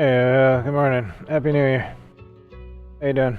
Hey, good morning. Happy New Year. How you doing?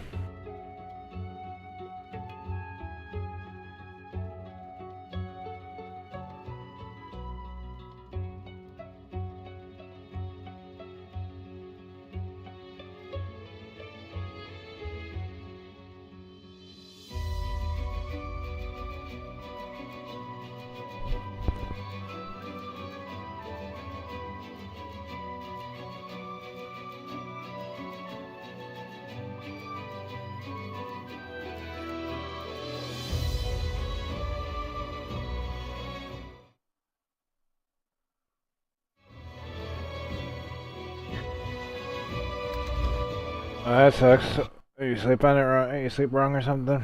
Oh, that sucks. You sleep on it wrong? You sleep wrong or something?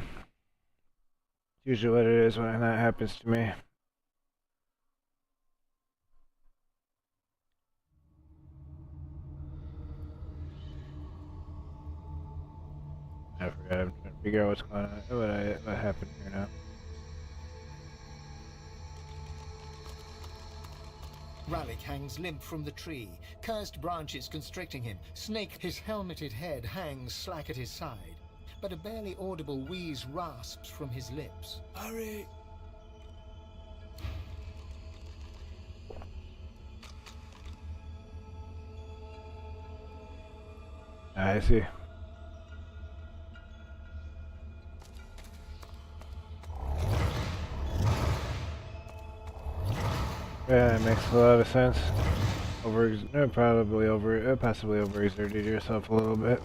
Usually what it is when that happens to me. I forgot. I'm trying to figure out what's going on. What happened here now? Rallick hangs limp from the tree, cursed branches constricting him. Snake, his helmeted head hangs slack at his side, but a barely audible wheeze rasps from his lips. Hurry! I see. Yeah, that makes a lot of sense. Possibly overexerted yourself a little bit.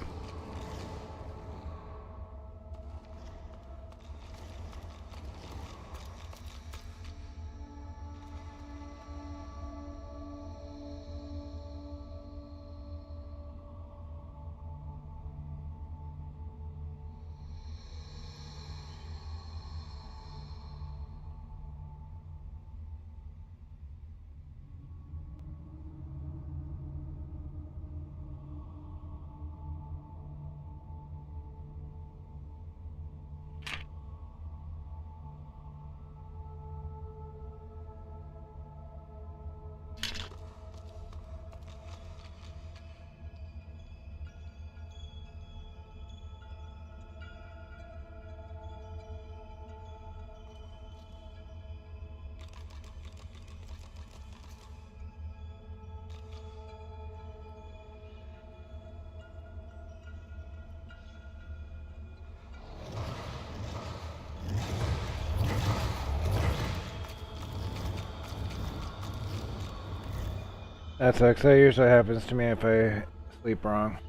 That sucks. That usually happens to me if I sleep wrong.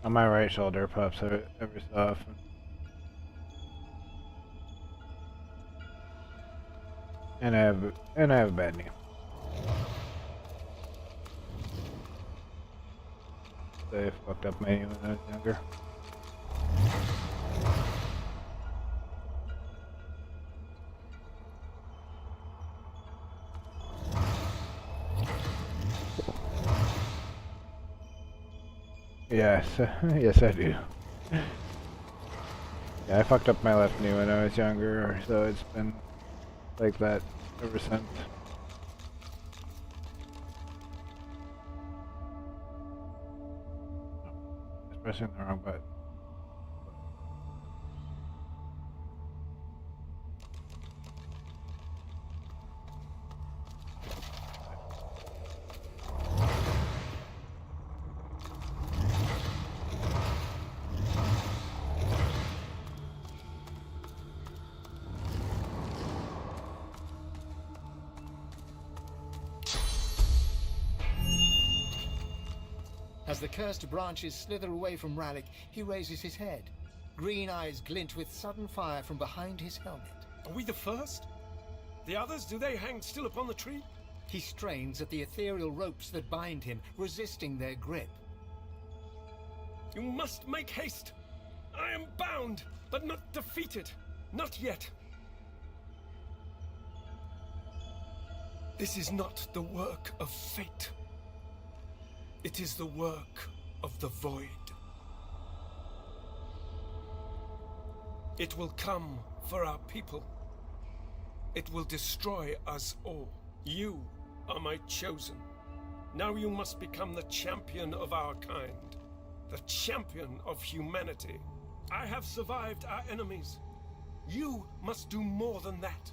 On my right shoulder pops every so often. And I have a bad knee. They fucked up my knee when I was younger. Yes, yes I do. Yeah, I fucked up my left knee when I was younger, so it's been like that ever since. Just pressing the wrong button. As the cursed branches slither away from Rallick, he raises his head. Green eyes glint with sudden fire from behind his helmet. Are we the first? The others, do they hang still upon the tree? He strains at the ethereal ropes that bind him, resisting their grip. You must make haste. I am bound, but not defeated. Not yet. This is not the work of fate. It is the work of the void. It will come for our people. It will destroy us all. You are my chosen. Now you must become the champion of our kind. The champion of humanity. I have survived our enemies. You must do more than that.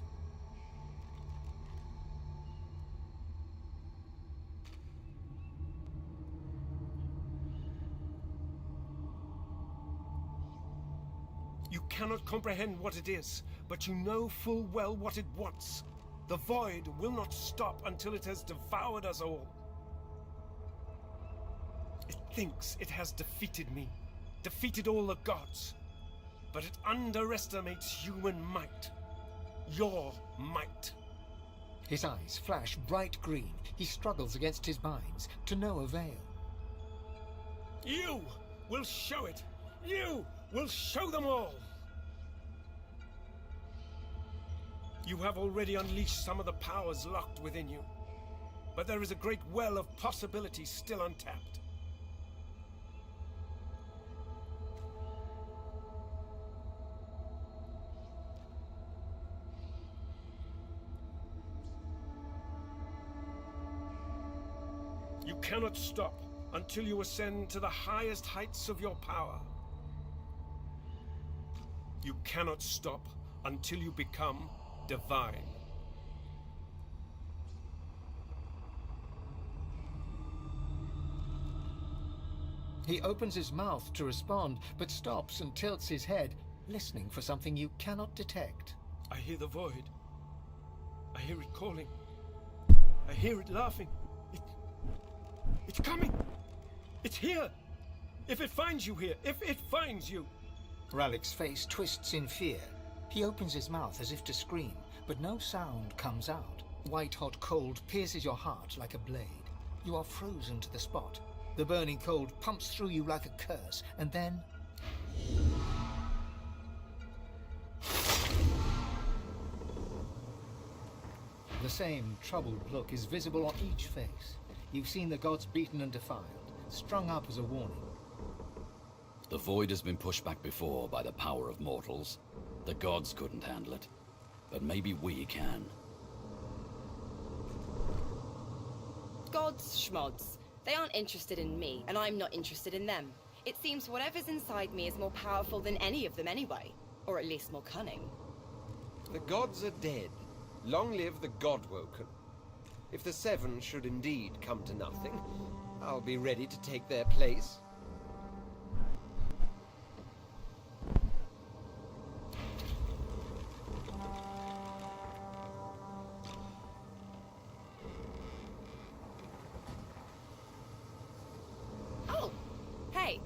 You cannot comprehend what it is, but you know full well what it wants. The void will not stop until it has devoured us all. It thinks it has defeated me, defeated all the gods, but it underestimates human might. Your might. His eyes flash bright green. He struggles against his binds, to no avail. You will show it. You will show them all. You have already unleashed some of the powers locked within you, but there is a great well of possibilities still untapped. You cannot stop until you ascend to the highest heights of your power. You cannot stop until you become divine. He opens his mouth to respond, but stops and tilts his head, listening for something you cannot detect. I hear the void. I hear it calling. I hear it laughing. It's coming! It's here! If it finds you here, if it finds you! Ralik's face twists in fear. He opens his mouth as if to scream, but no sound comes out. White-hot cold pierces your heart like a blade. You are frozen to the spot. The burning cold pumps through you like a curse, and then... The same troubled look is visible on each face. You've seen the gods beaten and defiled, strung up as a warning. The void has been pushed back before by the power of mortals. The gods couldn't handle it, but maybe we can. Gods, schmods. They aren't interested in me, and I'm not interested in them. It seems whatever's inside me is more powerful than any of them anyway. Or at least more cunning. The gods are dead. Long live the God-woken. If the Seven should indeed come to nothing, I'll be ready to take their place. Oh! Hey!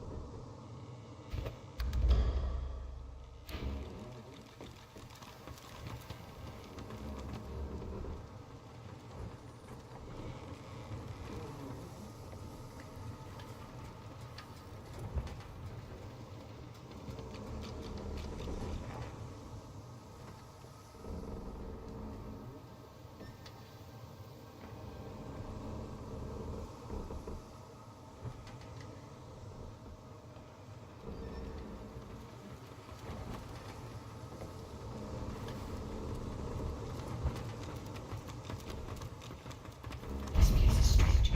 This place is strange.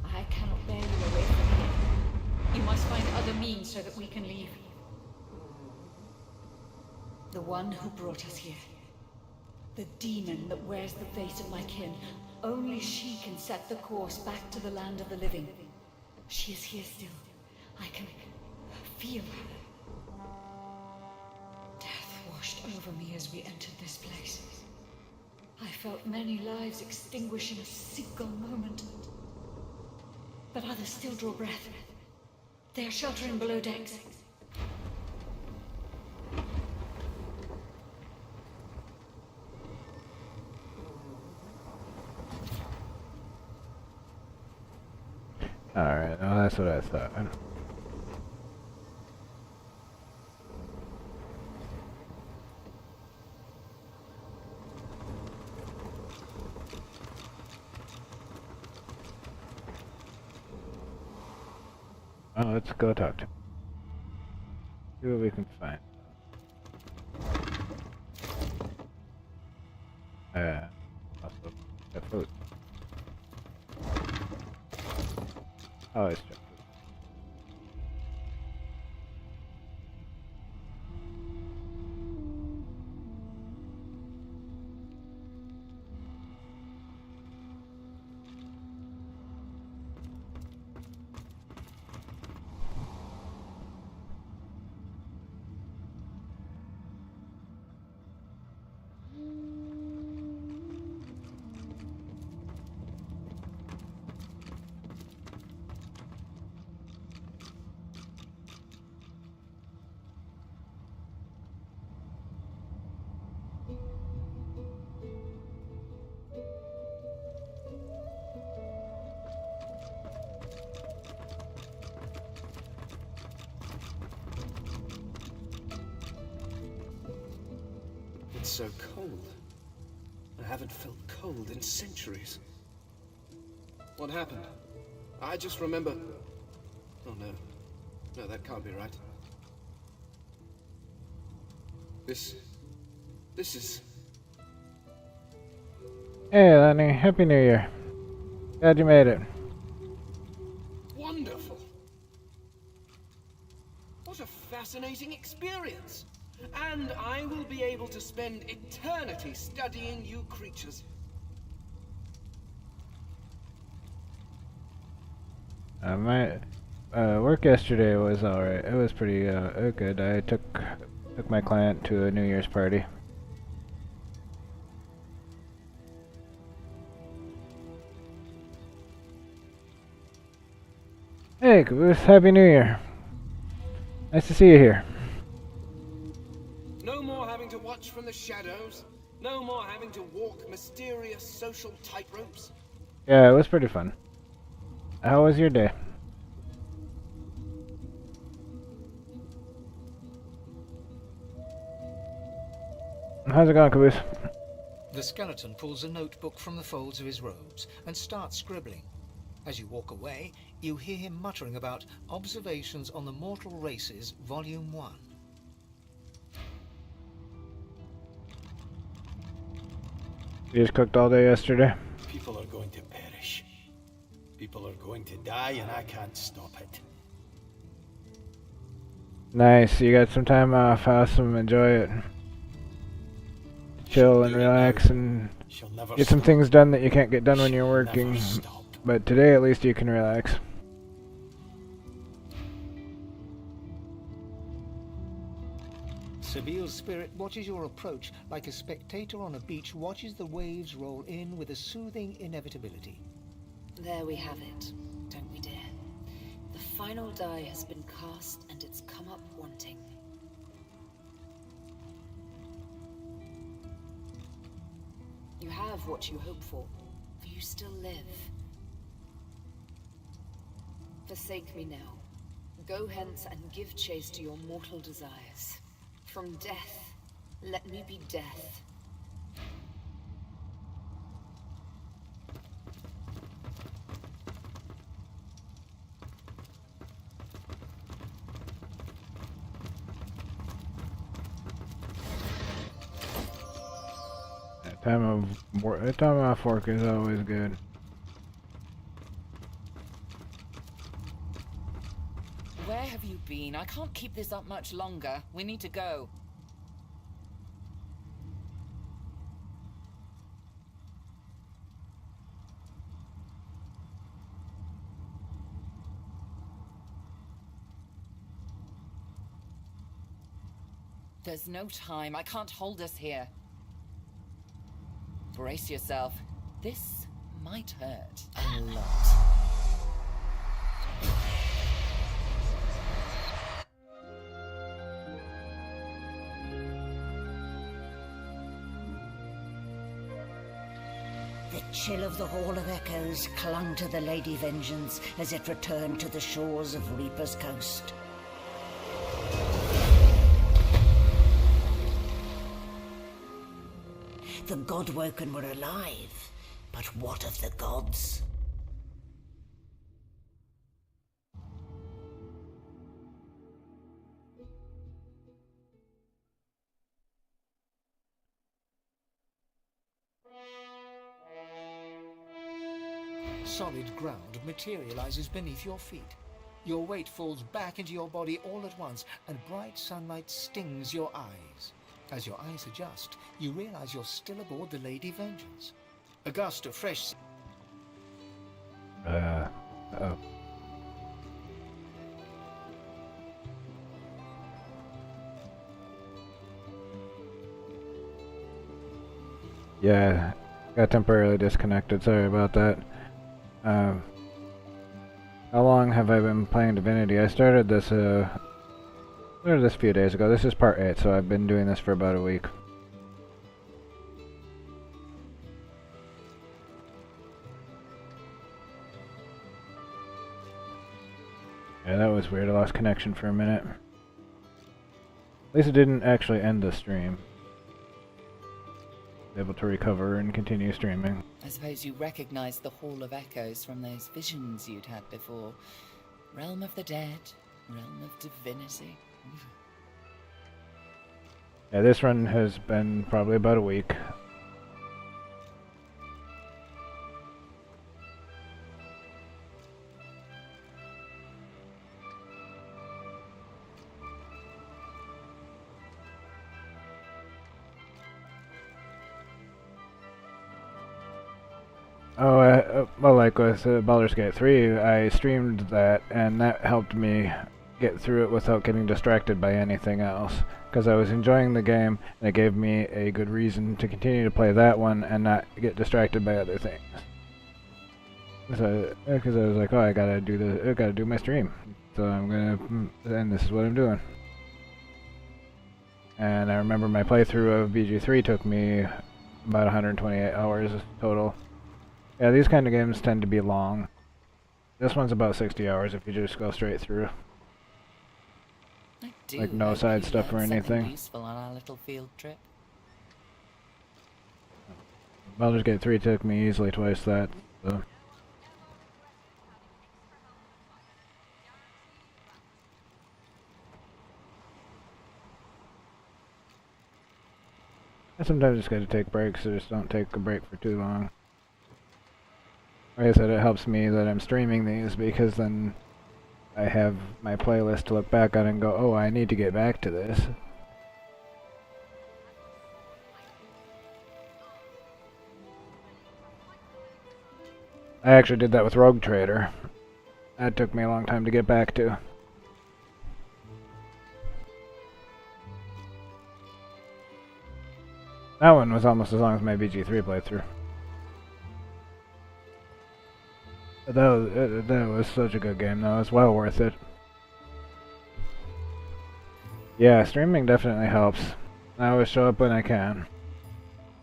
I cannot bear you away from here. You must find other means so that we can leave. The one who brought us here. The demon that wears the face of my kin. Only she can set the course back to the land of the living. She is here still. I can feel her. Death washed over me as we entered this place. I felt many lives extinguish in a single moment. But others still draw breath. They are sheltering below decks. Alright, well that's what I thought. Well, let's go talk to him. See what we can find. Also, got food. Oh, it's just. It's so cold. I haven't felt cold in centuries. What happened? I just remember... Oh no. No, that can't be right. This is... Hey, Lenny. Happy New Year. Glad you made it. wonderful. What a fascinating experience. And I will be able to spend eternity studying you creatures. My work yesterday was alright. It was pretty good. I took my client to a New Year's party. Hey, Caboose, Happy New Year. Nice to see you here. No more having to watch from the shadows. No more having to walk mysterious social tightropes. Yeah, it was pretty fun. How was your day? How's it going, Caboose? The skeleton pulls a notebook from the folds of his robes and starts scribbling. As you walk away, you hear him muttering about Observations on the Mortal Races, Volume 1. You just cooked all day yesterday? People are going to perish. People are going to die, and I can't stop it. Nice, you got some time off. Awesome, enjoy it. Chill and relax and get some things done that you can't get done when you're working. But today at least you can relax. Seville's spirit watches your approach like a spectator on a beach watches the waves roll in with a soothing inevitability. There we have it, don't we, dear? The final die has been cast and it's come up wanting. You have what you hope for you still live. Forsake me now. Go hence and give chase to your mortal desires. From death, let me be death. Time off work is always good. Where have you been? I can't keep this up much longer. We need to go. There's no time. I can't hold us here. Brace yourself. This might hurt a lot. The chill of the Hall of Echoes clung to the Lady Vengeance as it returned to the shores of Reaper's Coast. The Godwoken were alive, but what of the gods? Solid ground materializes beneath your feet. Your weight falls back into your body all at once, and bright sunlight stings your eyes. As your eyes adjust, you realize you're still aboard the Lady Vengeance. A gust of fresh... Oh. Yeah, got temporarily disconnected. Sorry about that. How long have I been playing Divinity? I started this a few days ago. This is part 8, so I've been doing this for about a week. Yeah, that was weird. I lost connection for a minute. At least it didn't actually end the stream. Able to recover and continue streaming. I suppose you recognize the Hall of Echoes from those visions you'd had before. Realm of the dead, realm of divinity. Yeah, this run has been probably about a week. Oh, well, like with Baldur's Gate 3, I streamed that, and that helped me get through it without getting distracted by anything else. Because I was enjoying the game, and it gave me a good reason to continue to play that one and not get distracted by other things. So, because I was like, oh, I gotta do my stream. So I'm gonna, and this is what I'm doing. And I remember my playthrough of BG3 took me about 128 hours total. Yeah, these kind of games tend to be long. This one's about 60 hours if you just go straight through. Like no side stuff or anything. Useful on our little field trip. Baldur's Gate 3 took me easily twice that, so. I sometimes just gotta take breaks, so just don't take a break for too long. Like I said, it helps me that I'm streaming these because then I have my playlist to look back on and go, oh, I need to get back to this. I actually did that with Rogue Trader. That took me a long time to get back to. That one was almost as long as my BG3 playthrough. That was such a good game, though. It was well worth it. Yeah, streaming definitely helps. I always show up when I can.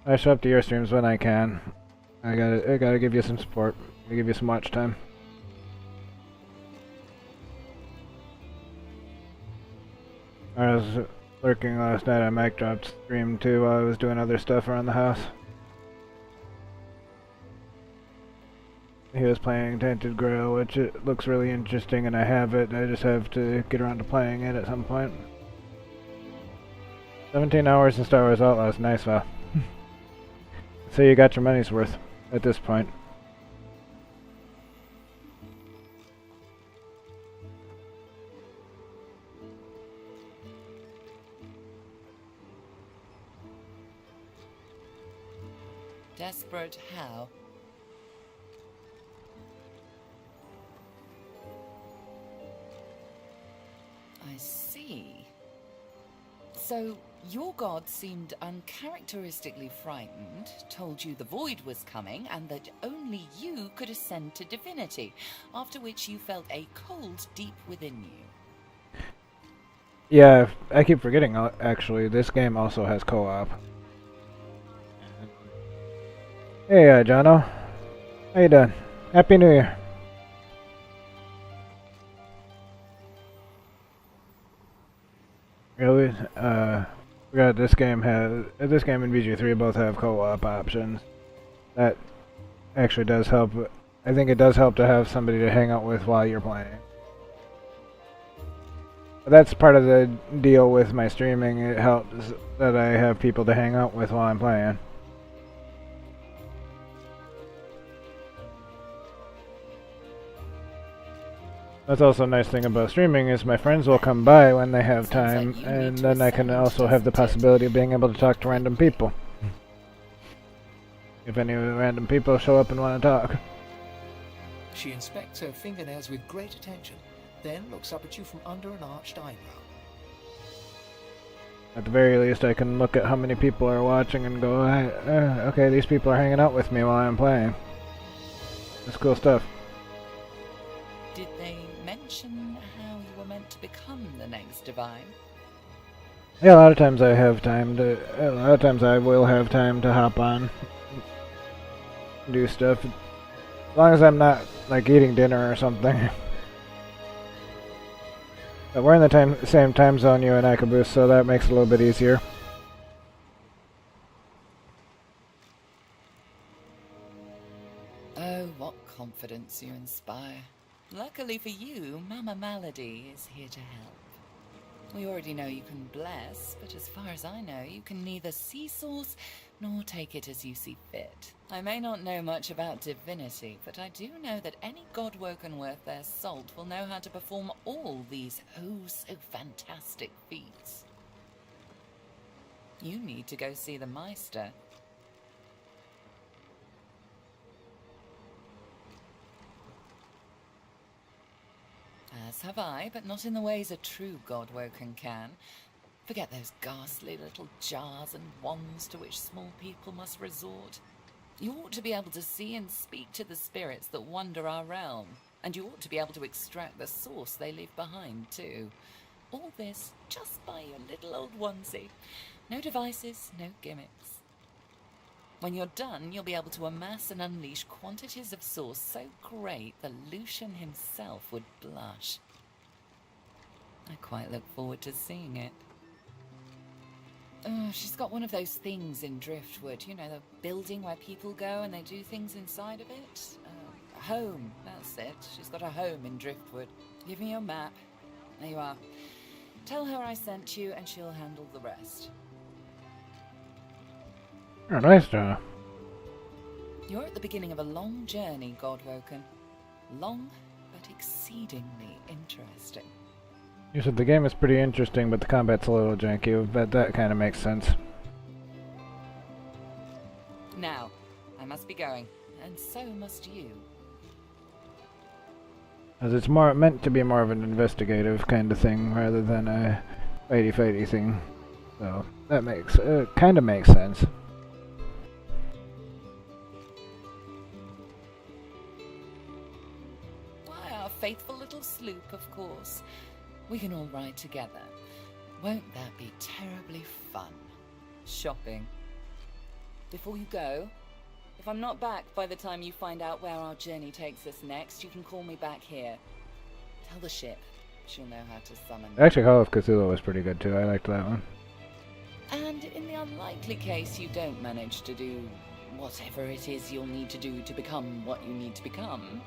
I show up to your streams when I can. I gotta give you some support. I give you some watch time. I was lurking last night. I mic dropped stream too while I was doing other stuff around the house. He was playing Tainted Grail, which it looks really interesting, and I have it. I just have to get around to playing it at some point. 17 hours in Star Wars Outlaws. Nice, Val. So you got your money's worth at this point. Desperate how? I see. So, your god seemed uncharacteristically frightened, told you the void was coming, and that only you could ascend to divinity, after which you felt a cold deep within you. Yeah, I keep forgetting, actually, this game also has co-op. Hey, Jono. How you doing? Happy New Year. Really? Forgot this game and VG3 both have co-op options. That actually does help. I think it does help to have somebody to hang out with while you're playing. But that's part of the deal with my streaming. It helps that I have people to hang out with while I'm playing. That's also a nice thing about streaming is my friends will come by when they have time, and then I can also have the possibility of being able to talk to random people. If any random people show up and want to talk. She inspects her fingernails with great attention, then looks up at you from under an arched eyebrow. At the very least, I can look at how many people are watching and go, okay, these people are hanging out with me while I'm playing. That's cool stuff. Did they mention how you were meant to become the next Divine? Yeah, a lot of times I have time to. A lot of times I will have time to hop on, do stuff. As long as I'm not like eating dinner or something. But we're in the same time zone, you and I, Caboose, so that makes it a little bit easier. Oh, what confidence you inspire. Luckily for you, Mama Malady is here to help. We already know you can bless, but as far as I know, you can neither see source nor take it as you see fit. I may not know much about divinity, but I do know that any godwoken worth their salt will know how to perform all these so fantastic feats. You need to go see the Meister. As have I, but not in the ways a true godwoken can. Forget those ghastly little jars and wands to which small people must resort. You ought to be able to see and speak to the spirits that wander our realm, and you ought to be able to extract the source they leave behind, too. All this just by your little old onesie. No devices, no gimmicks. When you're done, you'll be able to amass and unleash quantities of source so great that Lucian himself would blush. I quite look forward to seeing it. She's got one of those things in Driftwood, you know, the building where people go and they do things inside of it. A home, that's it. She's got a home in Driftwood. Give me your map. There you are. Tell her I sent you and she'll handle the rest. Oh, nice, John. You're at the beginning of a long journey, Godwoken. Long, but exceedingly interesting. You said the game is pretty interesting, but the combat's a little janky, but that kind of makes sense. Now, I must be going, and so must you. As it's meant to be more of an investigative kind of thing, rather than a fighty thing. So, that kind of makes sense. Why, our faithful little sloop, of course. We can all ride together. Won't that be terribly fun? Shopping. Before you go, if I'm not back by the time you find out where our journey takes us next, you can call me back here. Tell the ship. She'll know how to summon me. Actually, Call of Cthulhu was pretty good too. I liked that one. And in the unlikely case you don't manage to do whatever it is you'll need to do to become what you need to become,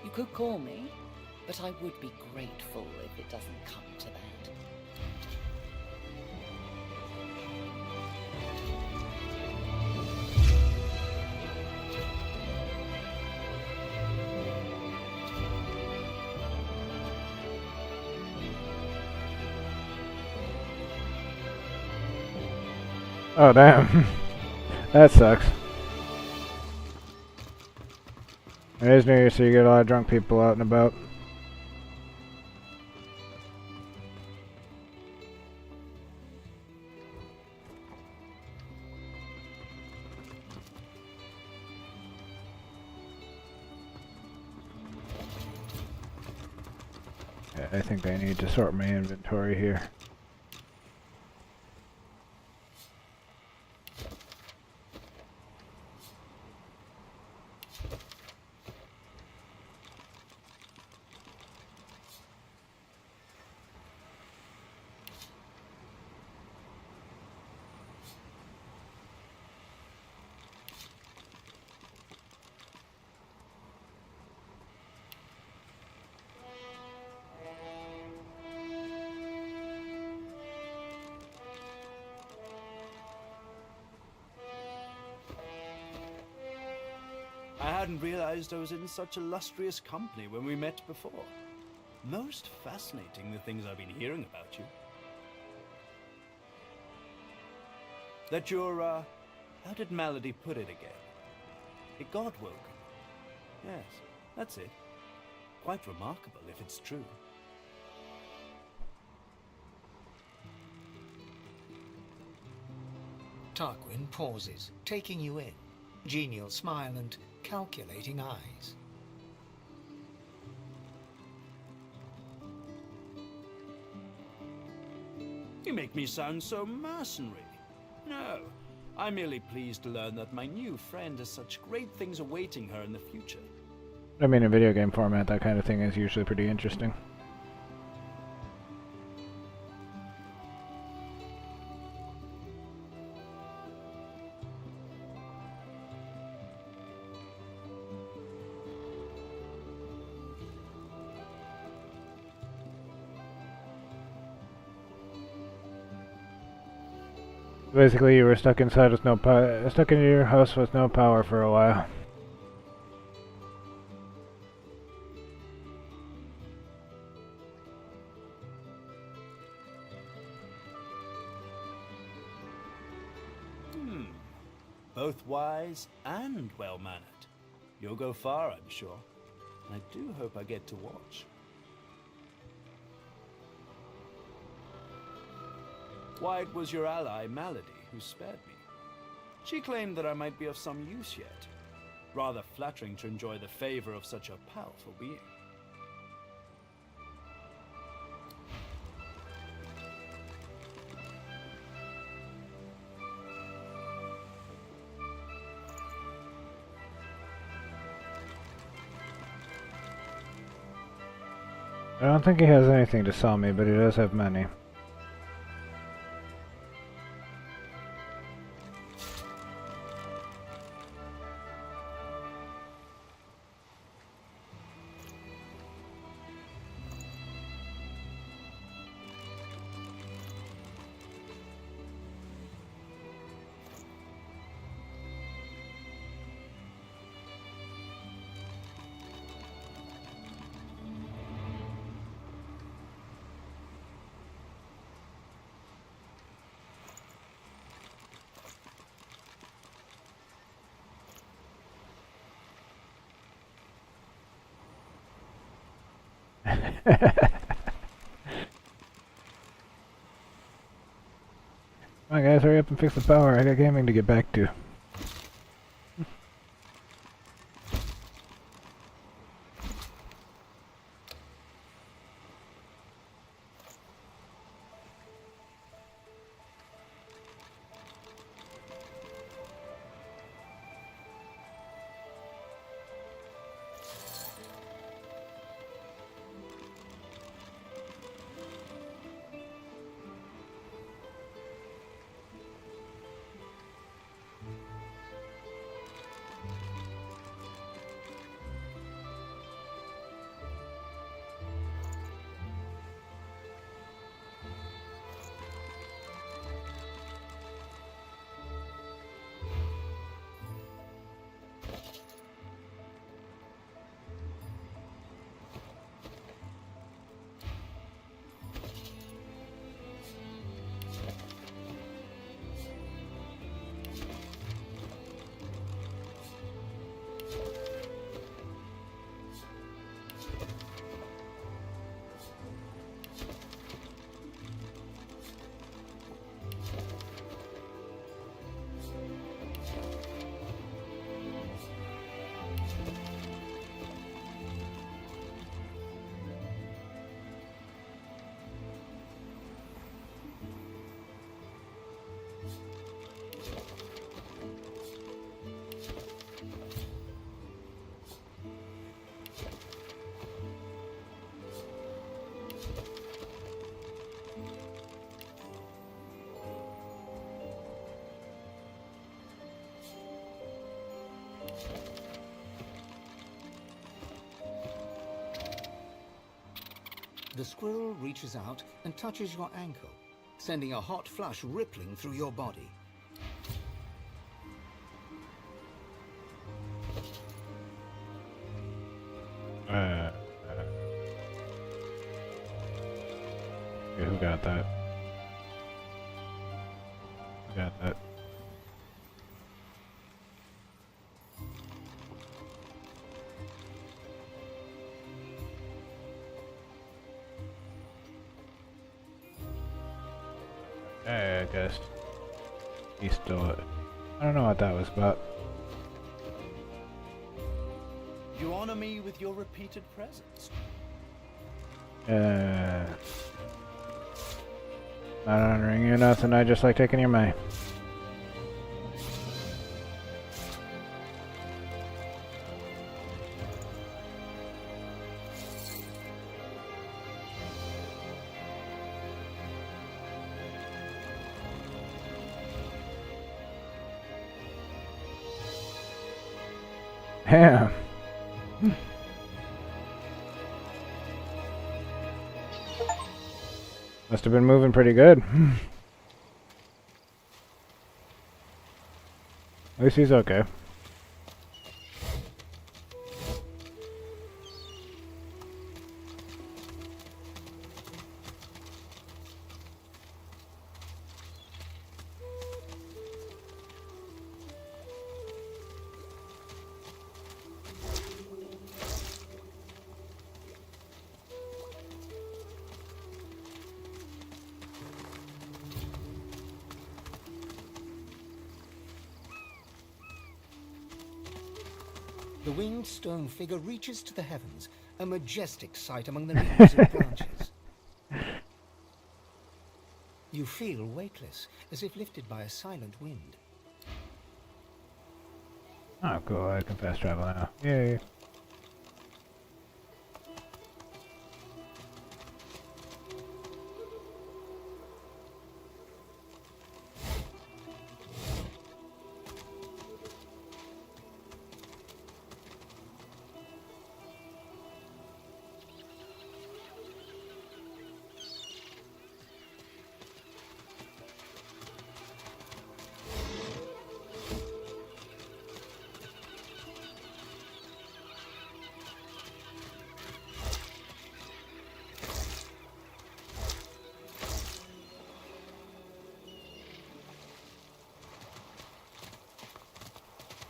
you could call me. But I would be grateful if it doesn't come to that. Oh, damn. That sucks. It is New Year, so you get a lot of drunk people out and about. I think I need to sort my inventory here. I hadn't realized I was in such illustrious company when we met before. Most fascinating, the things I've been hearing about you. That you're, how did Malady put it again? A God-woken. Yes, that's it. Quite remarkable if it's true. Tarquin pauses, taking you in. Genial smile and calculating eyes. You make me sound so mercenary. No, I'm merely pleased to learn that my new friend has such great things awaiting her in the future. I mean, in video game format, that kind of thing is usually pretty interesting. Basically, you were stuck inside with no power, stuck in your house with no power for a while. Both wise and well-mannered. You'll go far, I'm sure. I do hope I get to watch. Why, it was your ally, Malady, who spared me. She claimed that I might be of some use yet. Rather flattering to enjoy the favor of such a powerful being. I don't think he has anything to sell me, but he does have money. Come on guys, hurry up and fix the power. I got gaming to get back to. The squirrel reaches out and touches your ankle, sending a hot flush rippling through your body. Okay, who got that? Who got that? I guess he stole it. I don't know what that was about. You honor me with your repeated presence. Not honoring you, nothing. I just like taking your money. Damn. Must have been moving pretty good. At least he's okay. The winged stone figure reaches to the heavens, a majestic sight among the leaves and branches. You feel weightless, as if lifted by a silent wind. Oh, cool. I can fast travel now. Yay.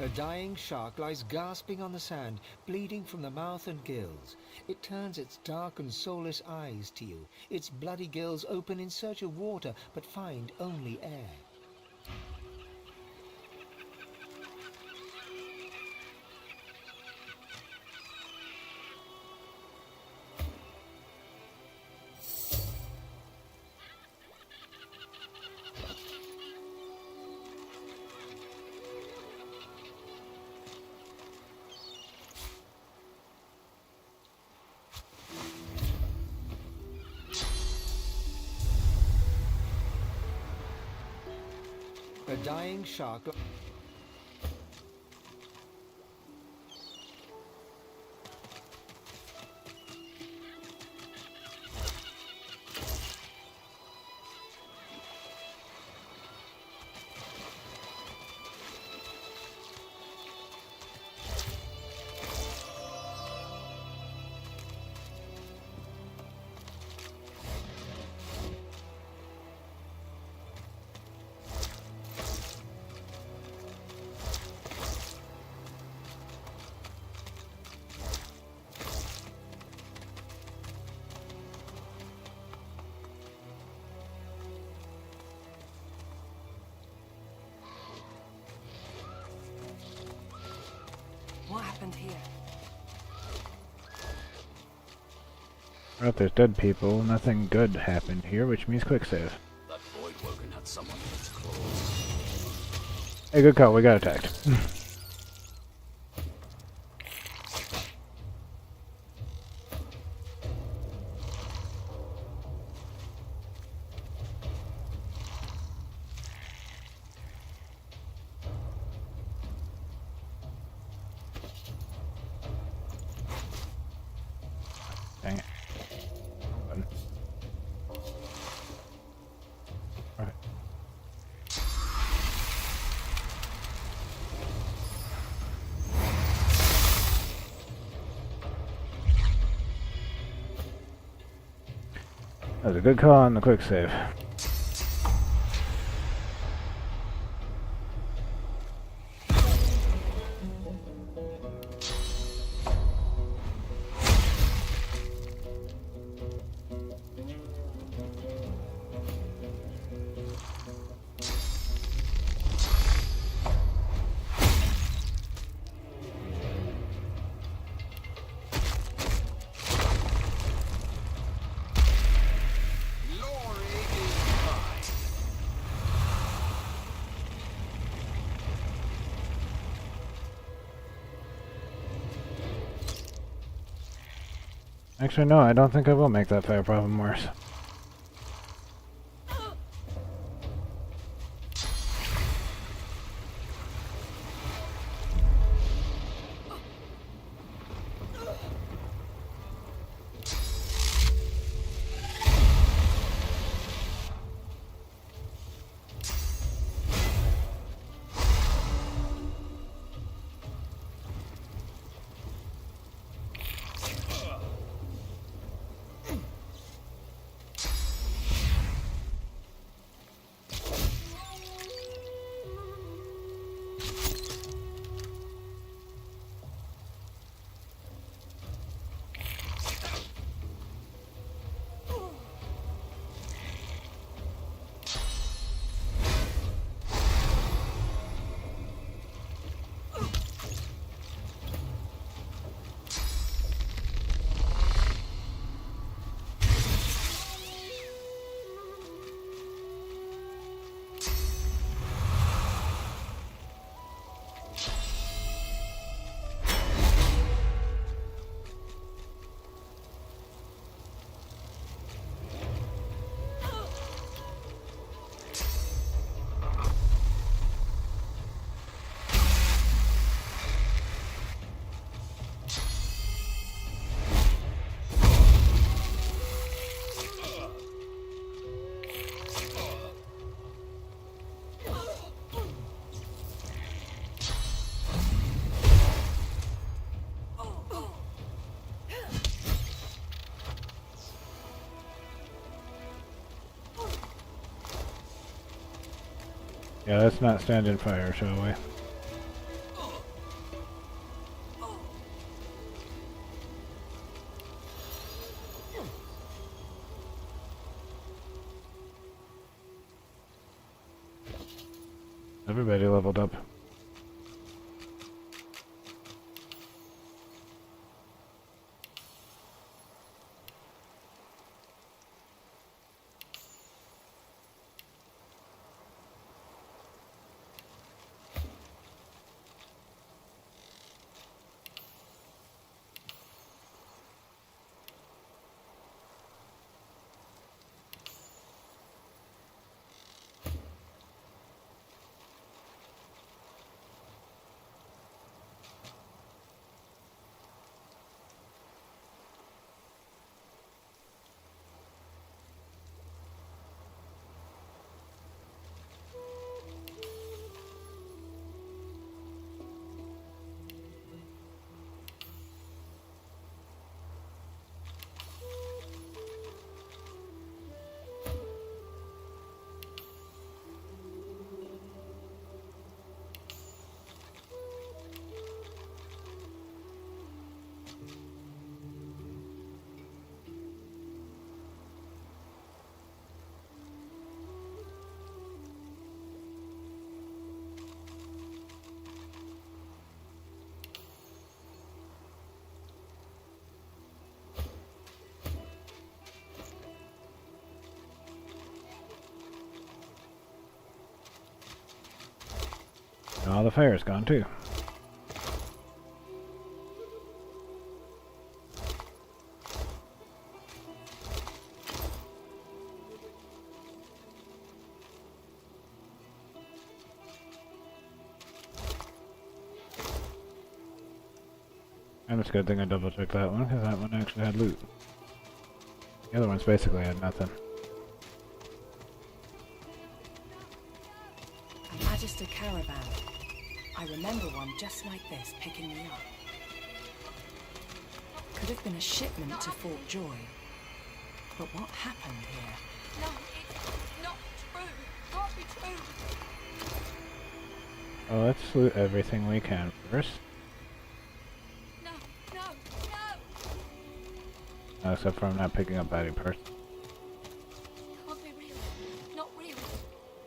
A dying shark lies gasping on the sand, bleeding from the mouth and gills. It turns its dark and soulless eyes to you. Its bloody gills open in search of water, but find only air. A dying shark... What happened here? Well, if there's dead people, nothing good happened here, which means quick save. That void woken had someone in its claws. Hey, good call. We got attacked. Dang it. Button. Alright. That was a good call on the quick save. Actually, no, I don't think I will make that fire problem worse. Yeah, let's not stand in fire, shall we? Everybody leveled up. Oh, the fire's gone too. And it's a good thing I double checked that one, because that one actually had loot. The other ones basically had nothing. A Magister caravan. I remember one just like this picking me up. Could have been a shipment to Fort Joy. But what happened here? No, it's not true. Can't be true. Well, let's loot everything we can first. No, no, no. Except for I'm not picking up any person. Can't be real. Not real.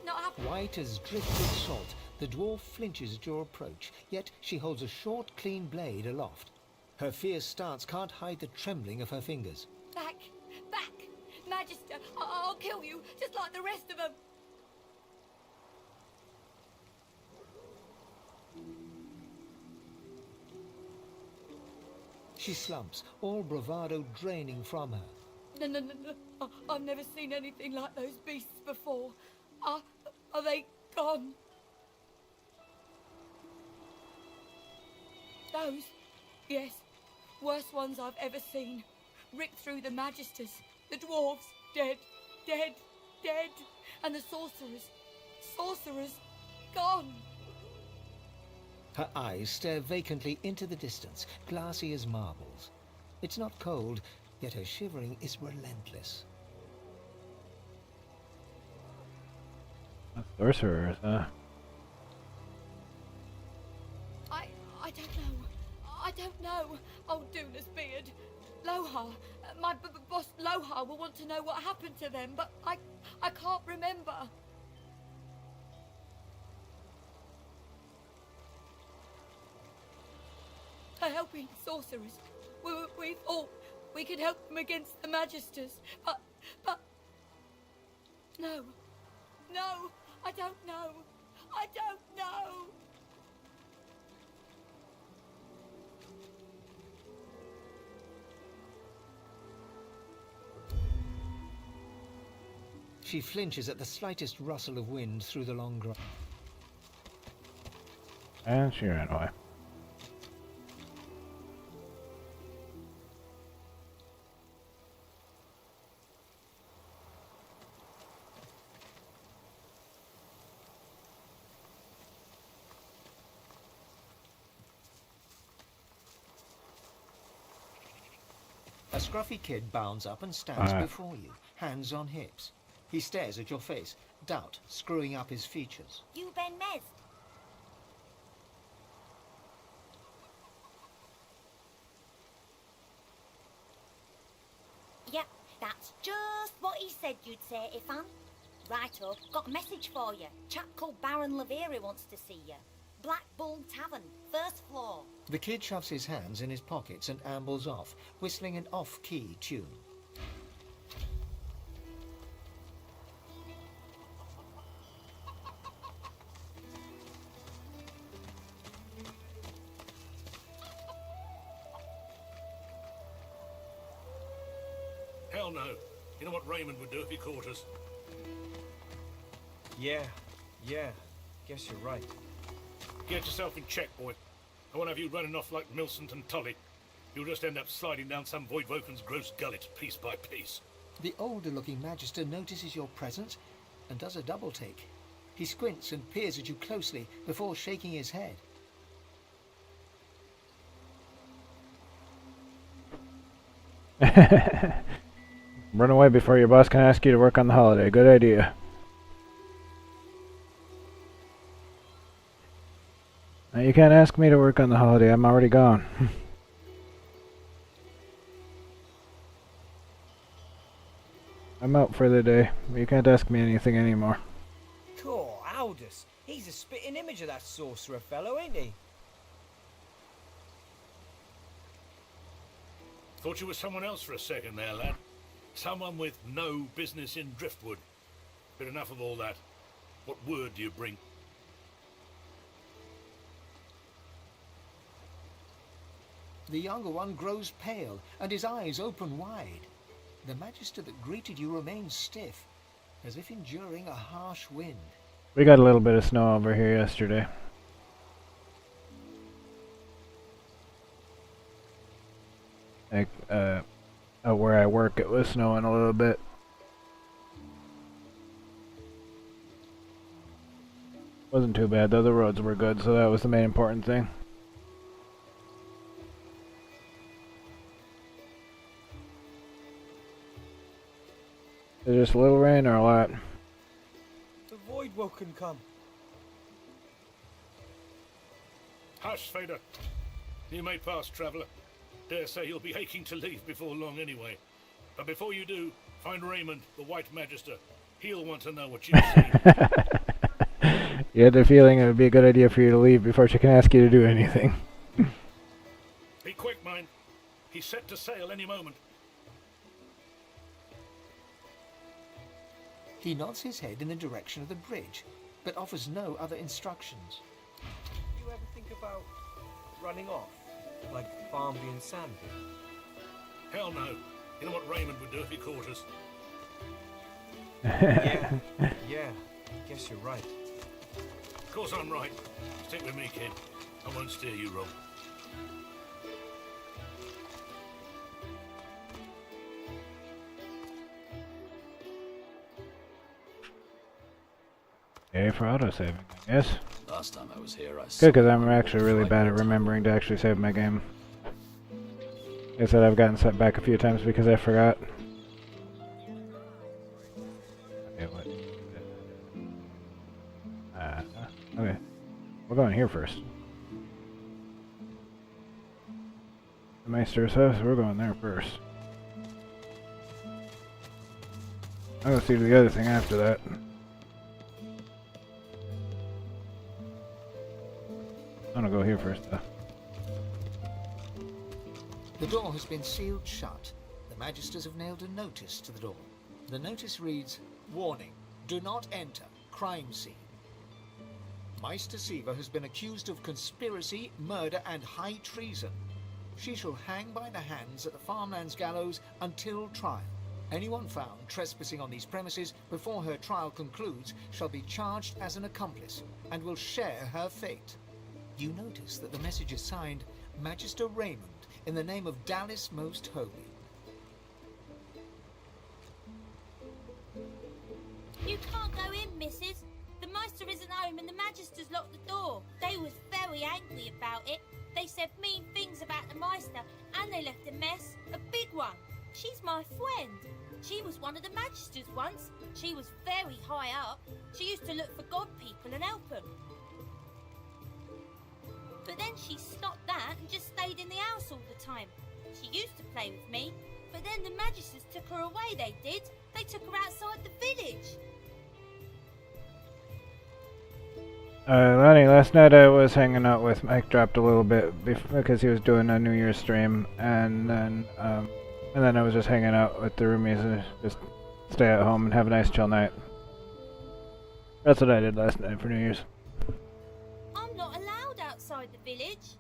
Not happening. White as driftwood salt, the dwarf flinches at your approach, yet she holds a short, clean blade aloft. Her fierce stance can't hide the trembling of her fingers. Back, back. Magister, I'll kill you, just like the rest of them. She slumps, all bravado draining from her. No. I've never seen anything like those beasts before. Are they gone? Those? Yes. Worst ones I've ever seen. Ripped through the Magisters. The dwarves, dead. And the sorcerers, gone. Her eyes stare vacantly into the distance, glassy as marbles. It's not cold, yet her shivering is relentless. Sorcerers, huh? I don't know. Old Duna's beard. Lohar. My boss Lohar will want to know what happened to them, but I can't remember. They're helping sorcerers. We thought we could help them against the Magisters, but... No, I don't know. I don't know. She flinches at the slightest rustle of wind through the long grass. And she ran away. A scruffy kid bounds up and stands before you, hands on hips. He stares at your face, doubt screwing up his features. You Ben Mez? Yep, that's just what he said you'd say, Ifan. Righto, got a message for you. Chap called Baron Laveri wants to see you. Black Bull Tavern, first floor. The kid shoves his hands in his pockets and ambles off, whistling an off-key tune. Hell no. You know what Raymond would do if he caught us? Yeah. Guess you're right. Get yourself in check, boy. I won't have you running off like Millicent and Tully. You'll just end up sliding down some Voidwoken's gross gullet, piece by piece. The older-looking Magister notices your presence and does a double-take. He squints and peers at you closely before shaking his head. Run away before your boss can ask you to work on the holiday. Good idea. Now, you can't ask me to work on the holiday. I'm already gone. I'm out for the day. You can't ask me anything anymore. Cool, Aldous. He's a spitting image of that sorcerer fellow, ain't he? Thought you were someone else for a second there, lad. Someone with no business in Driftwood. But enough of all that. What word do you bring? The younger one grows pale, and his eyes open wide. The Magister that greeted you remains stiff, as if enduring a harsh wind. We got a little bit of snow over here yesterday. Like, where I work, it was snowing a little bit. Wasn't too bad though, the roads were good, so that was the main important thing. Is it just a little rain or a lot? The Void Woken come. Hush, Vader. You may pass, traveler. Dare say you'll be aching to leave before long anyway. But before you do, find Raymond, the White Magister. He'll want to know what you've seen. You had the feeling it would be a good idea for you to leave before she can ask you to do anything. Be quick, mind. He's set to sail any moment. He nods his head in the direction of the bridge, but offers no other instructions. Do you ever think about running off? Like Barnaby and Sandy? Hell no. You know what Raymond would do if he caught us? Yeah, guess you're right. Of course I'm right. Stick with me, kid. I won't steer you wrong. Okay, for autosaving, I guess. Last time I was here, I Good, because I'm actually really bad at remembering to actually save my game. Like I said, I've gotten set back a few times because I forgot. Okay, what? Okay. We're going here first. The Meister's house, we're going there first. I'm gonna see the other thing after that. I'm gonna go here first, though. The door has been sealed shut. The Magisters have nailed a notice to the door. The notice reads, "Warning, do not enter. Crime scene." Meister Siva has been accused of conspiracy, murder and high treason. She shall hang by the hands at the Farmlands gallows until trial. Anyone found trespassing on these premises before her trial concludes shall be charged as an accomplice and will share her fate. You notice that the message is signed Magister Raymond in the name of Dallas Most Holy. You can't go in, missus. The Meister isn't home and the Magisters locked the door. They was very angry about it. They said mean things about the Meister and they left a mess, a big one. She's my friend. She was one of the Magisters once. She was very high up. She used to look for God people and help them. But then she stopped that and just stayed in the house all the time. She used to play with me, but then the Magisters took her away, they did. They took her outside the village. Lonnie, last night I was hanging out with Mike. Dropped a little bit because he was doing a New Year's stream, and then I was just hanging out with the roomies and just stay at home and have a nice chill night. That's what I did last night for New Year's. I'm not allowed outside the village.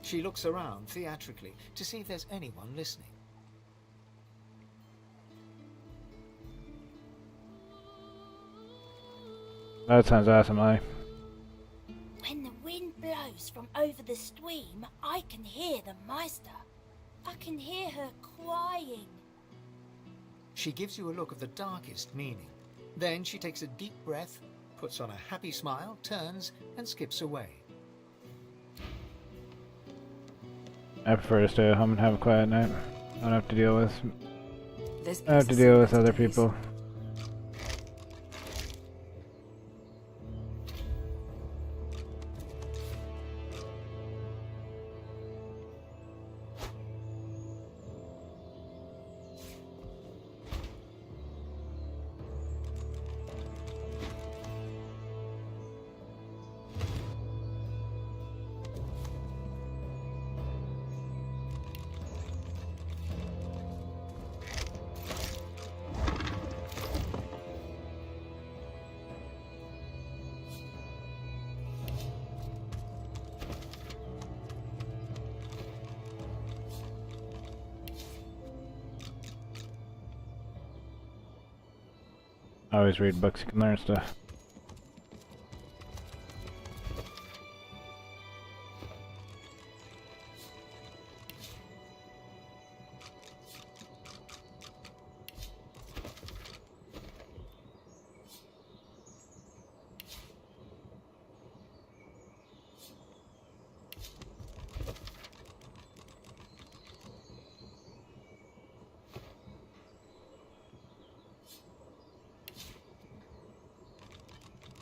She looks around theatrically to see if there's anyone listening. That sounds awesome, Lonnie. When the wind blows from over the stream, I can hear the Meister. I can hear her crying. She gives you a look of the darkest meaning. Then she takes a deep breath, puts on a happy smile, turns and skips away. I prefer to stay at home and have a quiet night. I don't have to deal with other people. I always read books, you can learn stuff.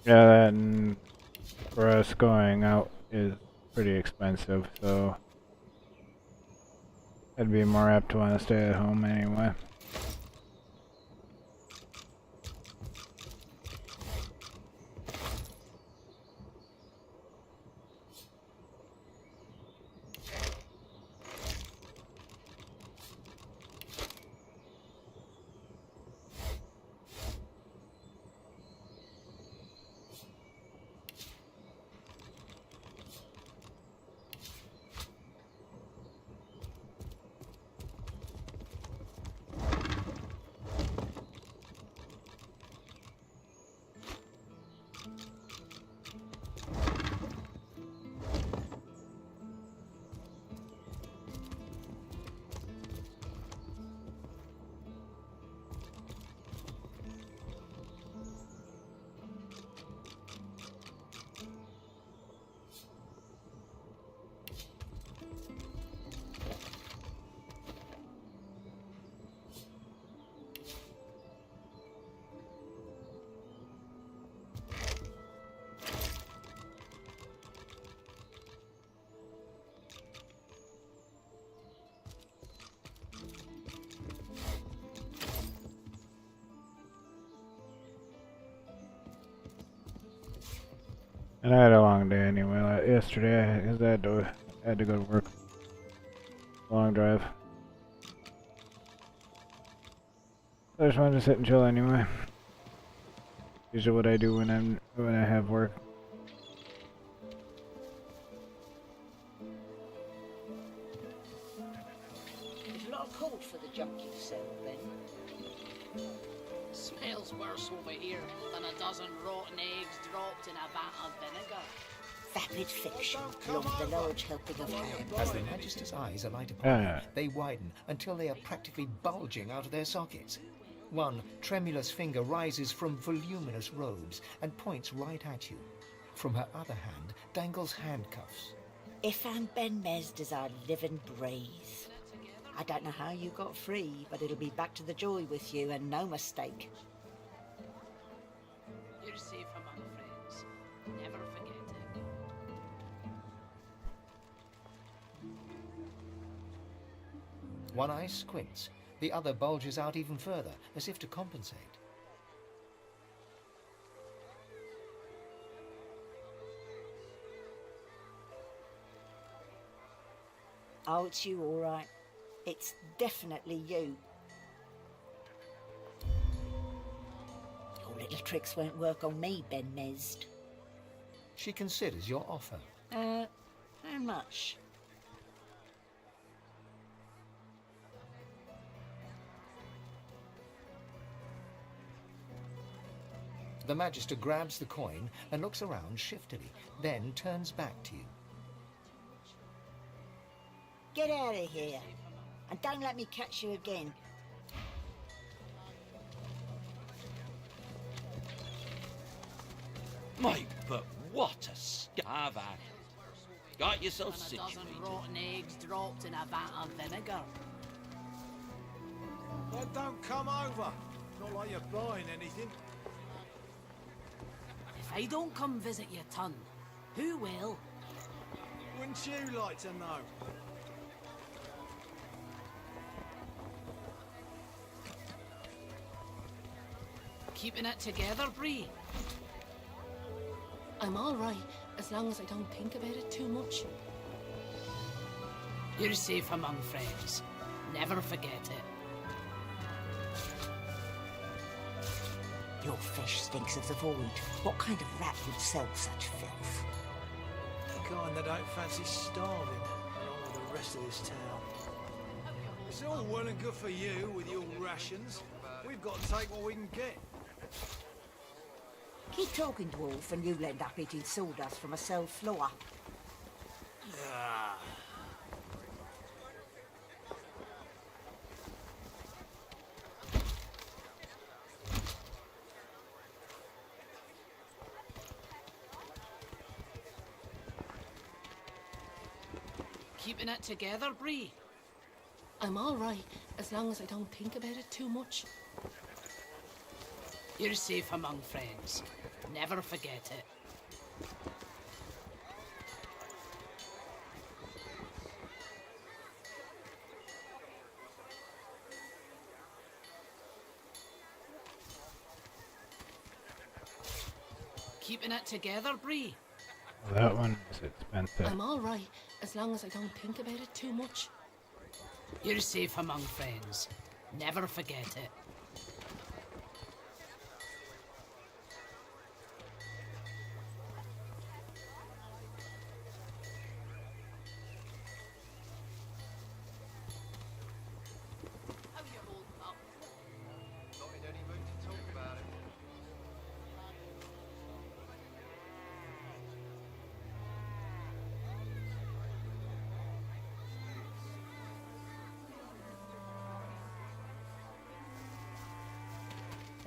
Yeah, and for us going out is pretty expensive, so I'd be more apt to want to stay at home anyway. And I had a long day anyway, like yesterday, because I had to go to work. Long drive. I just wanted to sit and chill anyway. Usually what I do when I have work. There's a lot of call for the junk you sell, then. Smells worse over here than a dozen rotten eggs dropped in a vat of vinegar. Vapid fiction, along with a large helping of ham. As the Magister's eyes alight upon them, they widen until they are practically bulging out of their sockets. One tremulous finger rises from voluminous robes and points right at you. From her other hand dangles handcuffs. If Anne Ben Mesd is our living breathe. I don't know how you got free, but it'll be back to the joy with you, and no mistake. You're safe among friends. Never forget it. One eye squints, the other bulges out even further, as if to compensate. Oh, it's you, all right. It's definitely you. Your little tricks won't work on me, Ben Mesd. She considers your offer. How much? The Magister grabs the coin and looks around shiftily, then turns back to you. Get out of here, and don't let me catch you again. Mate, but what a I've had. Got yourself Than a dozen situated. rotten eggs dropped in a vat of vinegar. Well, don't come over. Not like you're buying anything. If I don't come visit your ton, who will? Wouldn't you like to know? Keeping it together, Bree? I'm all right, as long as I don't think about it too much. You're safe among friends. Never forget it. Your fish stinks of the void. What kind of rat would sell such filth? The kind that don't fancy starving along with the rest of this town. It's all well and good for you with your rations. We've got to take what we can get. Keep talking, dwarf, and you'll end up eating sawdust from a cell floor. Ah. Keeping it together, Bree? I'm all right, as long as I don't think about it too much. You're safe among friends. Never forget it. Keeping it together, Bree? That one is expensive. I'm all right, as long as I don't think about it too much. You're safe among friends. Never forget it. Not in any mood to talk about it.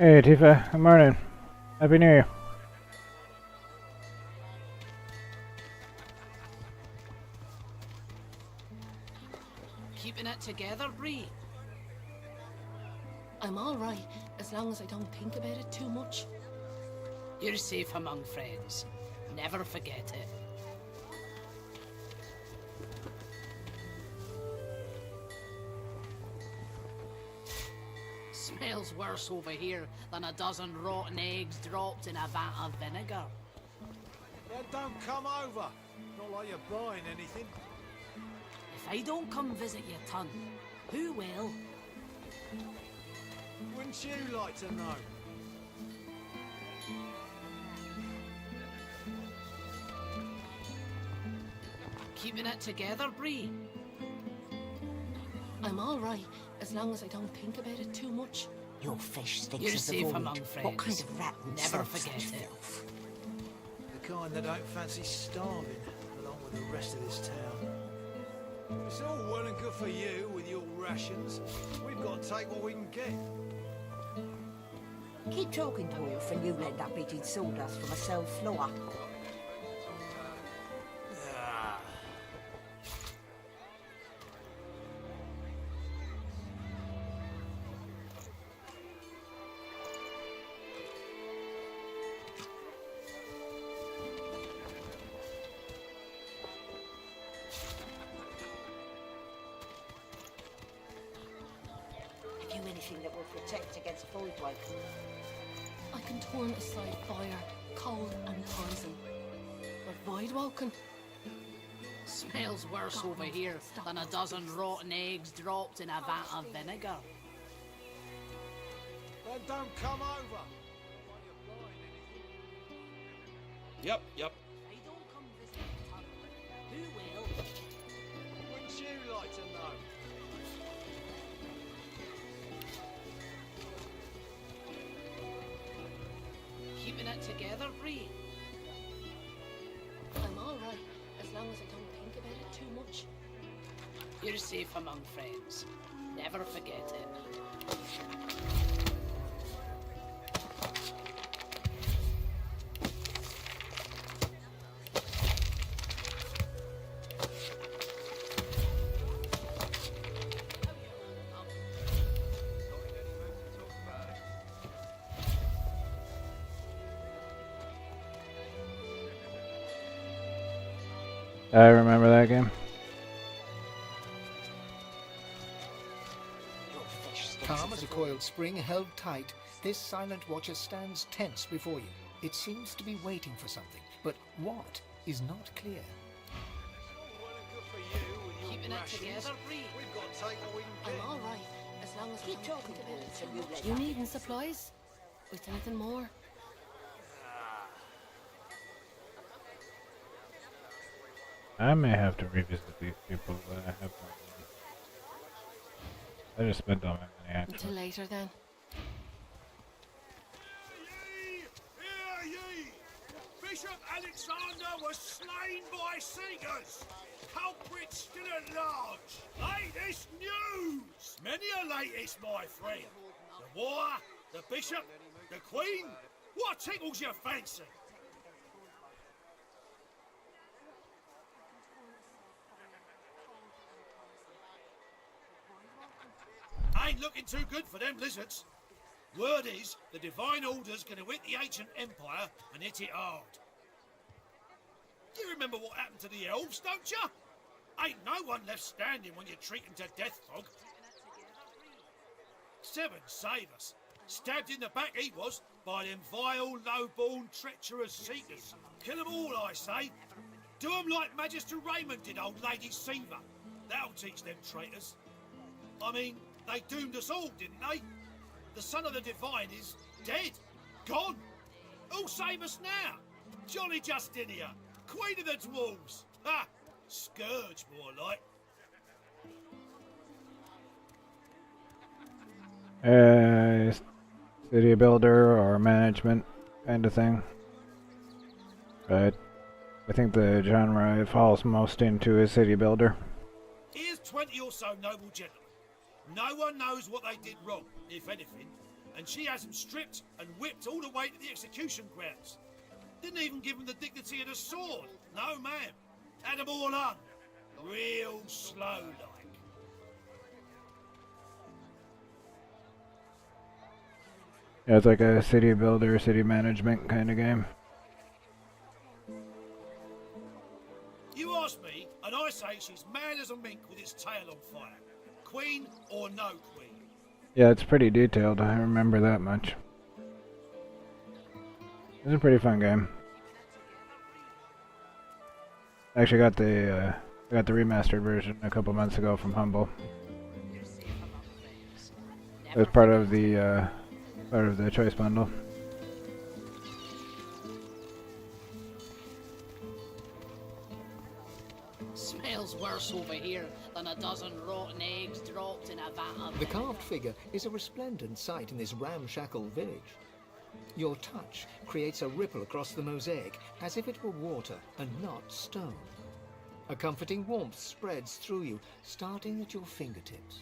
Hey Tifa, good morning. Happy New Year. Keeping it together, Bree? I'm all right, as long as I don't think about it too much. You're safe among friends. Never forget it. Smells worse over here than a dozen rotten eggs dropped in a vat of vinegar. Then don't come over. Not like you're buying anything. If I don't come visit your ton, who will? Wouldn't you like to know? Keeping it together, Bree? I'm all right, as long as I don't think about it too much. Your fish stinks You're of the safe void. among friends. What kind of rat would Never serve forget such it. filth? The kind that don't fancy starving, along with the rest of this town. It's all well and good for you with your rations. We've got to take what we can get. Keep talking, dwarf, and you'll end up eating sawdust from a cell floor. Ah. Have you anything that will protect against void woken? I can turn aside fire, cold, and poison. But Voidwoken? Smells worse over here than a dozen rotten eggs dropped in a vat of vinegar. Then don't come over. Yep. I don't come visit your ton, who will? Wouldn't you like to know? Keeping it together, Bree? I'm all right, as long as I don't think about it too much. You're safe among friends. Never forget it. I remember that game. Calm as a coiled spring held tight, this silent watcher stands tense before you. It seems to be waiting for something, but what is not clear. Keeping it together, Bree? We've got to take what we can get. I'm all right, as long as I Keep don't talking, think about it dwarf, too and you'll much. end You up needing supplies? With anything more? I may have to revisit these people, but I have no money. I just spent all my money Until actually. later then. Hear ye! Bishop Alexander was slain by Seekers! Culprits still at large! Latest news! Many a latest, my friend! The war, the bishop, the queen? What tickles your fancy? Ain't looking too good for them lizards. Word is, the Divine Order's going to hit the ancient empire and hit it hard. You remember what happened to the elves, don't you? Ain't no one left standing when you treat them to death, Fog. Seven, save us. Stabbed in the back he was by them vile, low-born, treacherous seekers. Kill them all, I say. Do them like Magister Raymond did old Lady Seaver. That'll teach them traitors. I mean, they doomed us all, didn't they? The son of the Divine is dead. Gone. Who'll save us now? Jolly Justinia, Queen of the Dwarves. Ha! Scourge, more like. City builder or management kind of thing. But I think the genre it falls most into is city builder. Here's 20 or so noble gentlemen. No one knows what they did wrong, if anything, and she has them stripped and whipped all the way to the execution grounds. Didn't even give them the dignity of the sword. No, ma'am. Had them all on. Real slow like. Yeah, it's like a city builder, city management kind of game. You ask me, and I say she's mad as a mink with its tail on fire. Queen or no queen? Yeah, it's pretty detailed. I remember that much. It's a pretty fun game. I actually got the remastered version a couple months ago from Humble. It was part of the choice bundle. Smells worse over here than a dozen rotten eggs dropped in a vat of The carved figure is a resplendent sight in this ramshackle village. Your touch creates a ripple across the mosaic as if it were water and not stone. A comforting warmth spreads through you, starting at your fingertips.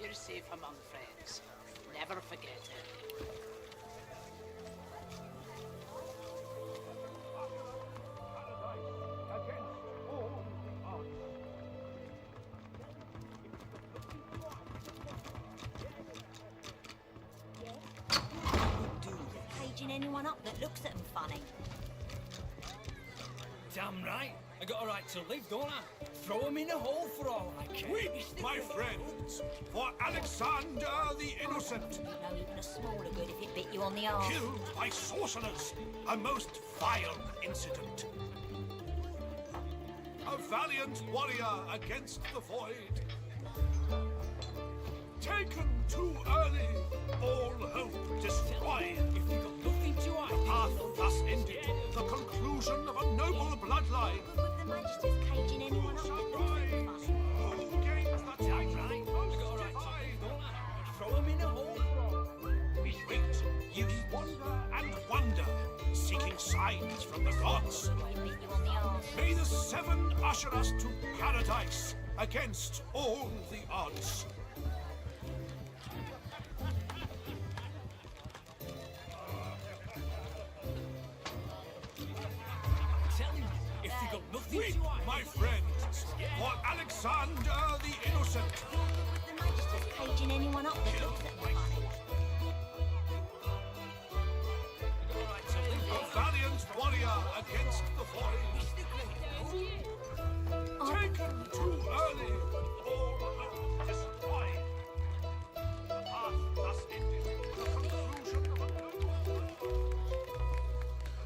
You're safe among friends. Never forget it. Caging anyone up that looks at them funny. Damn right. I got a right to live, don't I? Throw him in a hole for all I care. Weep, my friends, for Alexander the Innocent. No, even a smaller good if it bit you on the arse. Killed by sorcerers. A most vile incident. A valiant warrior against the void. Taken too early, all hope destroyed. If you got nothing to hide, the path thus ended, the conclusion of a noble bloodline. With the Magister's caging anyone up that looks at them funny. Who gains the Damn right. I got a right to live, don't I? Throw him in a hole for all. We wait, you wander and wonder, seeking signs from the gods. May the seven usher us to paradise against all the odds. If you got nothing Weep, to hide, my friends, for Alexander the Innocent. With the Magister's caging anyone up that looks at them funny. A valiant warrior against the void. Taken too early, all hope destroyed. The path thus ended, the conclusion of a noble.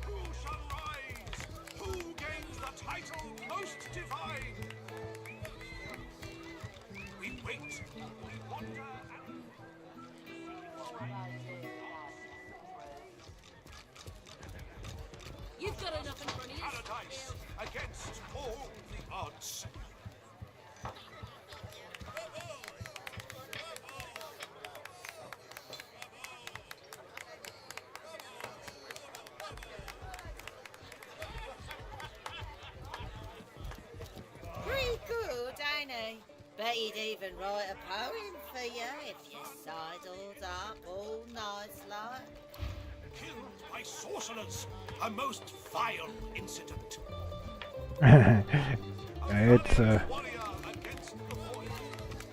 Who shall rise? Who gains the title most divine? We wait, we wonder and... You've got enough in front of you. Paradise against all the odds. Pretty good, ain't he? Bet he'd even write a poem for you if you sidled up all nice like. Killed by sorcerers. A most vile incident. It's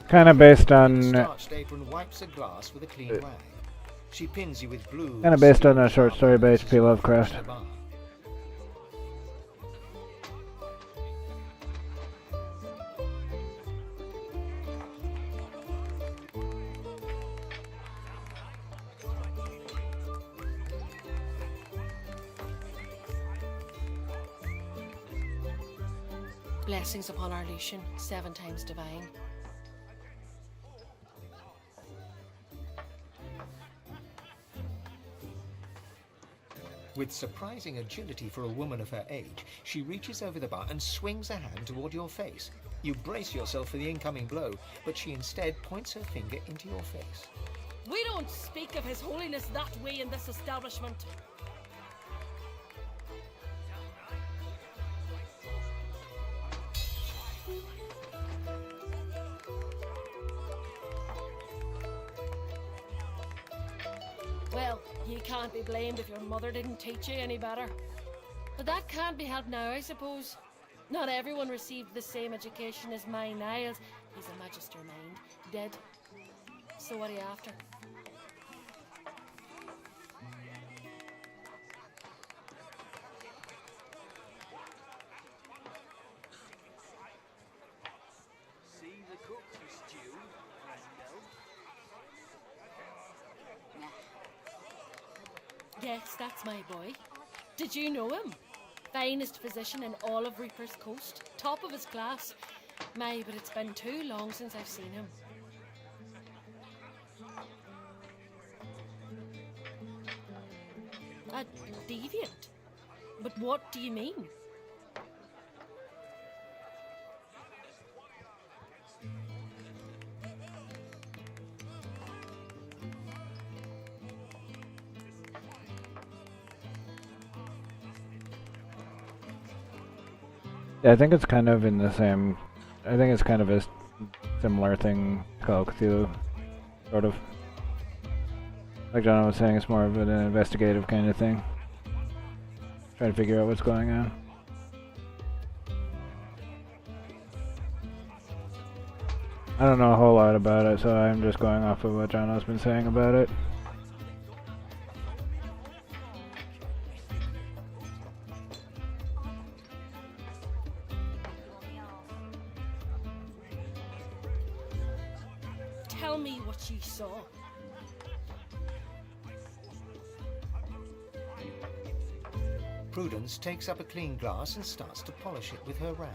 kind of based on Starched apron wipes a glass with a clean rag. She pins you with blue. kind of based on a short story by H.P. Lovecraft. Blessings upon our Lucian, 7 times divine. With surprising agility for a woman of her age, she reaches over the bar and swings a hand toward your face. You brace yourself for the incoming blow, but she instead points her finger into your face. We don't speak of His Holiness that way in this establishment. Well, you can't be blamed if your mother didn't teach you any better. But that can't be helped now, I suppose. Not everyone received the same education as my Niles. He's a magister, mind. Dead. So what are you after? See the cook for stew, Yes, that's my boy. Did you know him? Finest physician in all of Reaper's Coast. Top of his class. My, but it's been too long since I've seen him. A deviant? But what do you mean? Yeah, I think it's kind of in the same. I think it's kind of a similar thing to Call of Cthulhu, sort of. Like John was saying, it's more of an investigative kind of thing. Trying to figure out what's going on. I don't know a whole lot about it, so I'm just going off of what John has been saying about it. Tell me what you saw. Prudence takes up a clean glass and starts to polish it with her rag,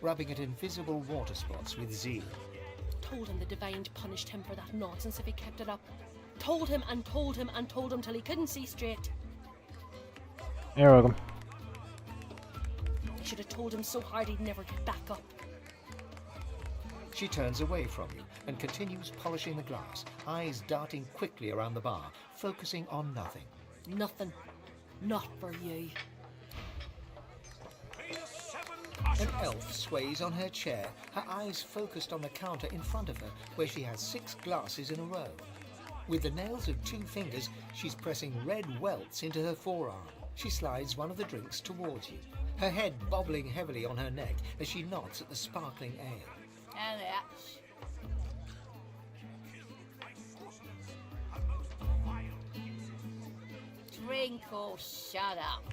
rubbing at invisible water spots with zeal. Told him the Divine punished him for that nonsense if he kept it up. Told him and told him and told him till he couldn't see straight. You're welcome. I should have told him so hard he'd never get back up. She turns away from you and continues polishing the glass, eyes darting quickly around the bar, focusing on nothing. Nothing. Not for you. An elf sways on her chair, her eyes focused on the counter in front of her, where she has 6 glasses in a row. With the nails of 2 fingers, she's pressing red welts into her forearm. She slides one of the drinks towards you, her head bobbling heavily on her neck as she nods at the sparkling ale. And that. Drink or shut up.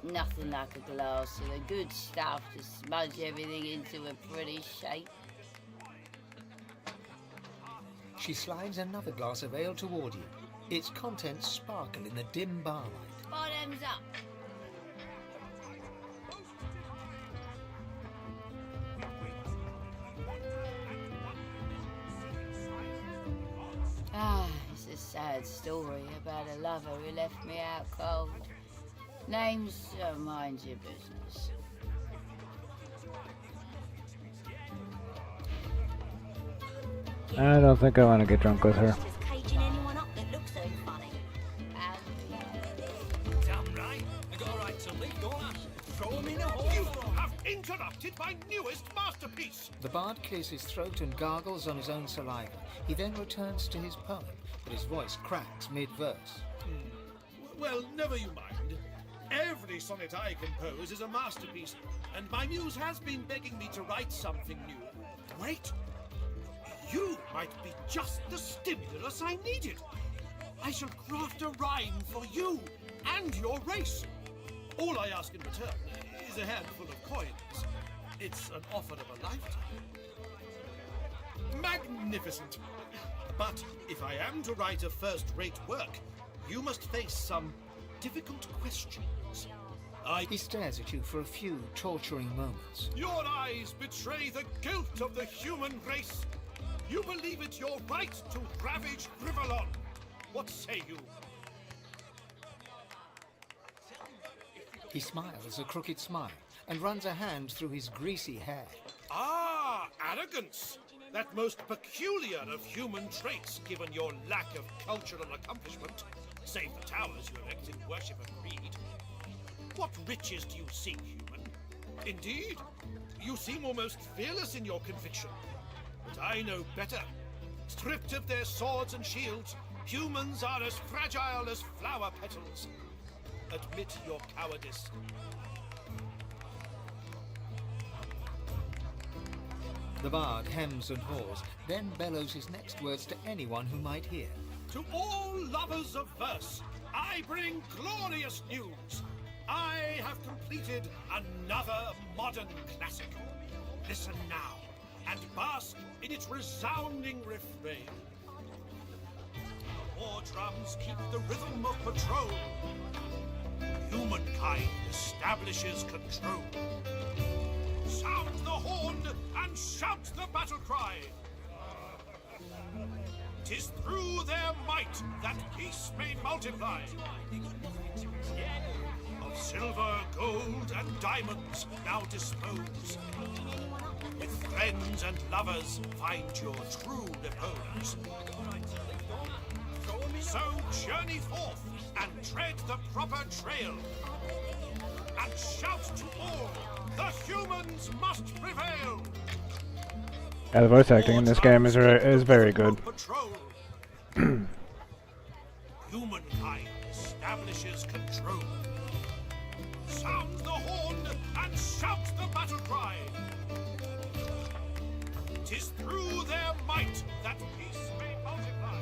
Nothing like a glass of the good stuff to smudge everything into a pretty shape. She slides another glass of ale toward you. Its contents sparkle in the dim barlight. Bottoms up. Ah, it's a sad story about a lover who left me out cold. Names, mind your business. I don't think I want to get drunk with her. Caging anyone up that looks so funny. Damn right. I got a right to leave, don't I? Throw him in a hole. You have interrupted my newest masterpiece. The bard clears his throat and gargles on his own saliva. He then returns to his poem, but his voice cracks mid-verse. Well, never you mind. Every sonnet I compose is a masterpiece, and my muse has been begging me to write something new. Wait! You might be just the stimulus I needed. I shall craft a rhyme for you and your race. All I ask in return is a handful of coins. It's an offer of a lifetime. Magnificent! But if I am to write a first-rate work, you must face some difficult questions. He stares at you for a few torturing moments. Your eyes betray the guilt of the human race. You believe it your right to ravage Rivalon. What say you? He smiles a crooked smile and runs a hand through his greasy hair. Ah, arrogance! That most peculiar of human traits, given your lack of cultural accomplishment. Save the towers you erect in worship of greed. What riches do you seek, human? Indeed, you seem almost fearless in your conviction. But I know better. Stripped of their swords and shields, humans are as fragile as flower petals. Admit your cowardice. The bard hems and haws, then bellows his next words to anyone who might hear. To all lovers of verse, I bring glorious news. I have completed another modern classic. Listen now, and bask in its resounding refrain. War drums keep the rhythm of patrol. Humankind establishes control. Sound the horn and shout the battle cry. 'Tis through their might that peace may multiply. Of silver, gold, and diamonds now dispose. With friends and lovers find your true repose. So journey forth and tread the proper trail. And shout to all, the humans must prevail. Yeah, the voice acting in this game is very good. Humankind establishes control. Sound the horn and shout the battle cry. 'Tis through their might that peace may multiply.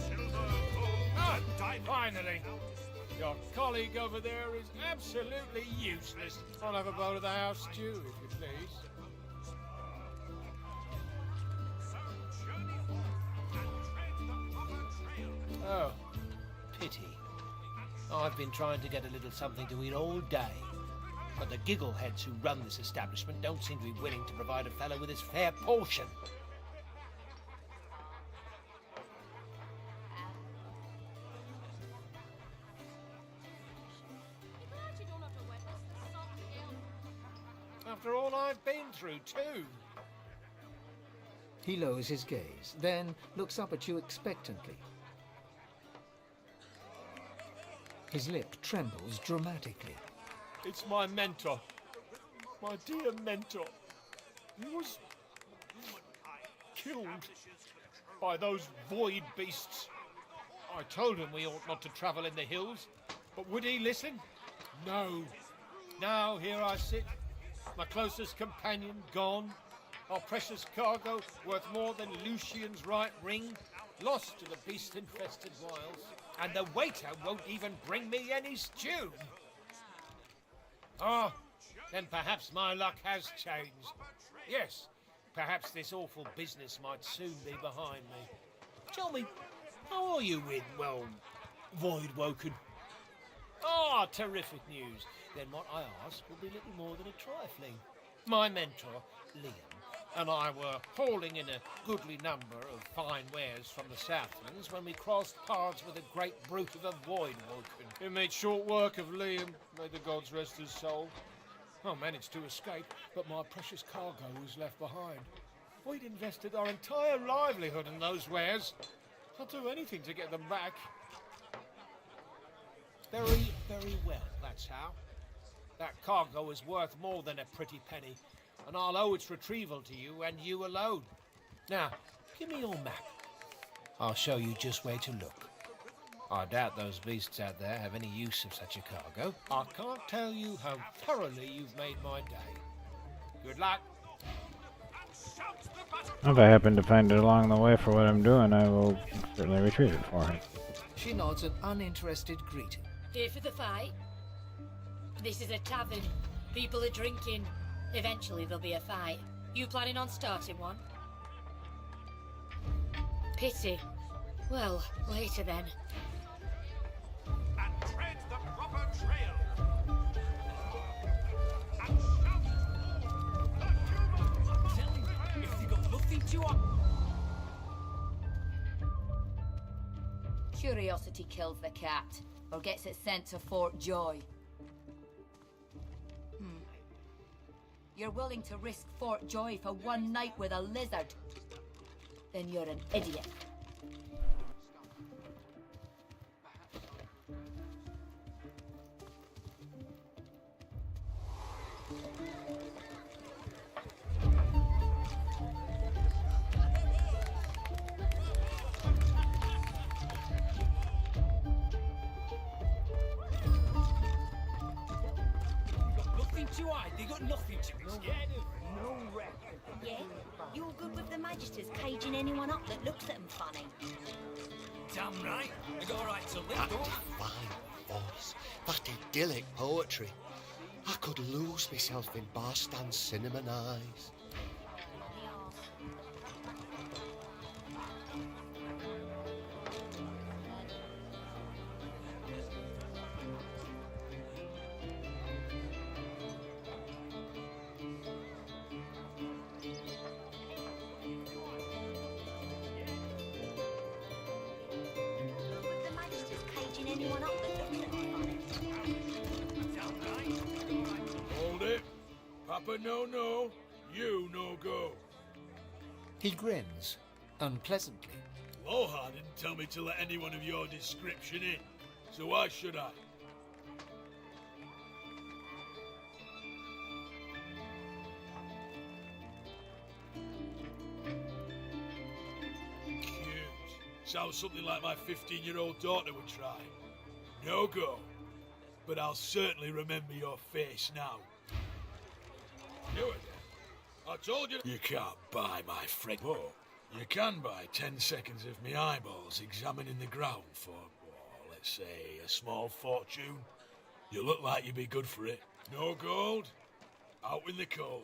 Silver, gold, and diamond. Finally! Your colleague over there is absolutely useless. I'll have a bowl of the house stew, if you please. Oh, pity. I've been trying to get a little something to eat all day. But the giggleheads who run this establishment don't seem to be willing to provide a fellow with his fair portion. After all I've been through, too. He lowers his gaze, then looks up at you expectantly. His lip trembles dramatically. It's my mentor. My dear mentor. He was killed by those void beasts. I told him we ought not to travel in the hills, but would he listen? No. Now here I sit, my closest companion gone, our precious cargo worth more than Lucian's right ring, lost to the beast-infested wilds, and the waiter won't even bring me any stew. Ah, then perhaps my luck has changed. Yes, perhaps this awful business might soon be behind me. Tell me, how are you in, well, Void Woken? Ah, terrific news. Then what I ask will be little more than a trifling. My mentor, Liam, and I were hauling in a goodly number of fine wares from the Southlands when we crossed paths with a great brute of a Void Woken. It made short work of Liam, may the gods rest his soul. I managed to escape, but my precious cargo was left behind. We'd invested our entire livelihood in those wares. I'll do anything to get them back. Very, very well, that's how. That cargo is worth more than a pretty penny, and I'll owe its retrieval to you and you alone. Now, Give me your map. I'll show you just where to look. I doubt those beasts out there have any use of such a cargo. I can't tell you how thoroughly you've made my day. Good luck. If I happen to find it along the way for what I'm doing, I will certainly retrieve it for him. She nods an uninterested greeting. Here for the fight? This is a tavern. People are drinking. Eventually there'll be a fight. You planning on starting one? Pity. Well, later then. And tread the proper trail. If you got nothing to Curiosity kills the cat, or gets it sent to Fort Joy. You're willing to risk Fort Joy for one night with a lizard? Then you're an idiot. to hide. They got nothing to be scared of. No wreck. Yeah? You're good with the Magisters caging anyone up that looks at them funny. Damn right. They got a right to live, That don't divine voice, that idyllic poetry. I could lose myself in Barstan's cinnamon eyes. Hold it. Papa no, you no go. He grins, unpleasantly. Loha didn't tell me to let anyone of your description in, so why should I? Cute. Sounds something like my 15-year-old daughter would try. No go. But I'll certainly remember your face now. Do it then. I told you. You can't buy my friend. Whoa. You can buy 10 seconds of me eyeballs examining the ground for, well, let's say, a small fortune. You look like you'd be good for it. No gold? Out in the cold.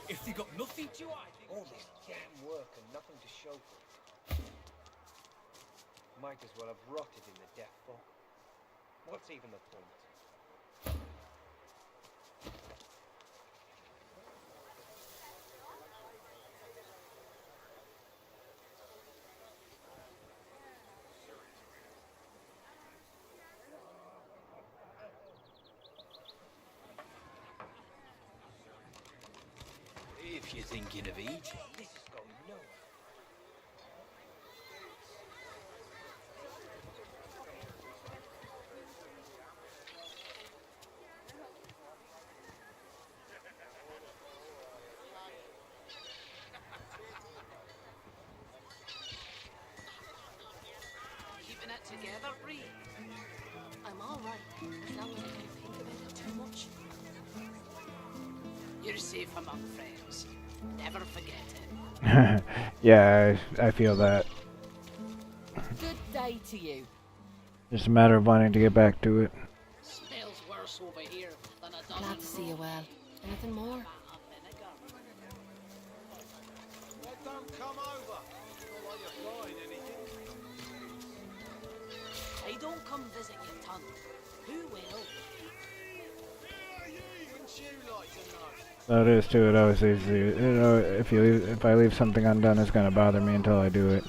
If they got nothing to hide. All this damn work and nothing to show for it. Might as well have rotted in the death fog. What's even the point? If you're thinking of eating. This is going nowhere. Keeping it together, Bree? I'm alright, as long as I don't think about it too much. You're safe among friends. Never forget it. Yeah, I feel that. Good day to you. Just a matter of wanting to get back to it. Smells worse over here than a dozen. Glad to see you well. Anything more? Well, don't come over. Not like you're buying anything. I don't come visit your tongue. Who will? Wouldn't you like to know? That is too. It always leaves you. You know, if I leave something undone, it's gonna bother me until I do it.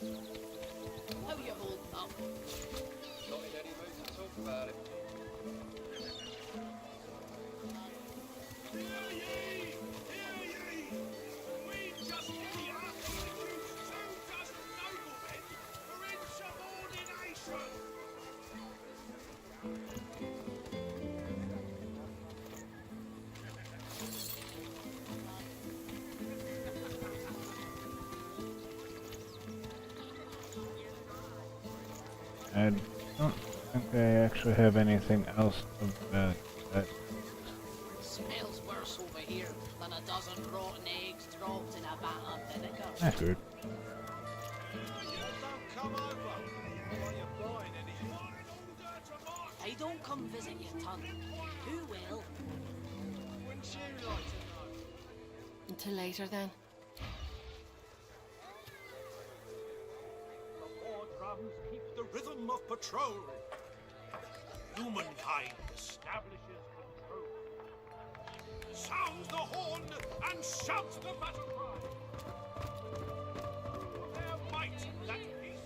How you holding up? Not in any mood to talk about it. I don't think I actually have anything else of that. Smells worse over here than a dozen rotten eggs dropped in a vat of vinegar. That's good. I don't come visit your ton. Who will? Wouldn't you like to know? Until later then. Keep the rhythm of patrol. Humankind establishes control. Sounds the horn and shouts the battle cry. Their might that peace.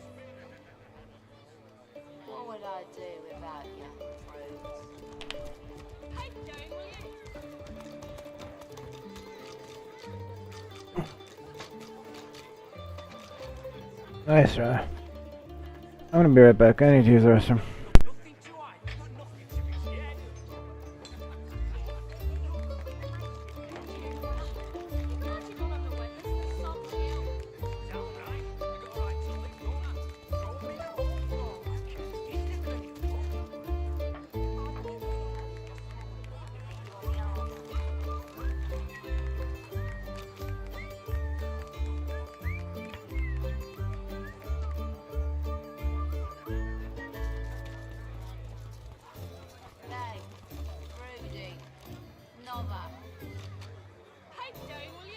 What would I do without you, Rose? Hey, Joey, will you? Nice, right? I'm gonna be right back. I need to use the restroom. Hey, Rudy, Nova. Hey, Joey, will you?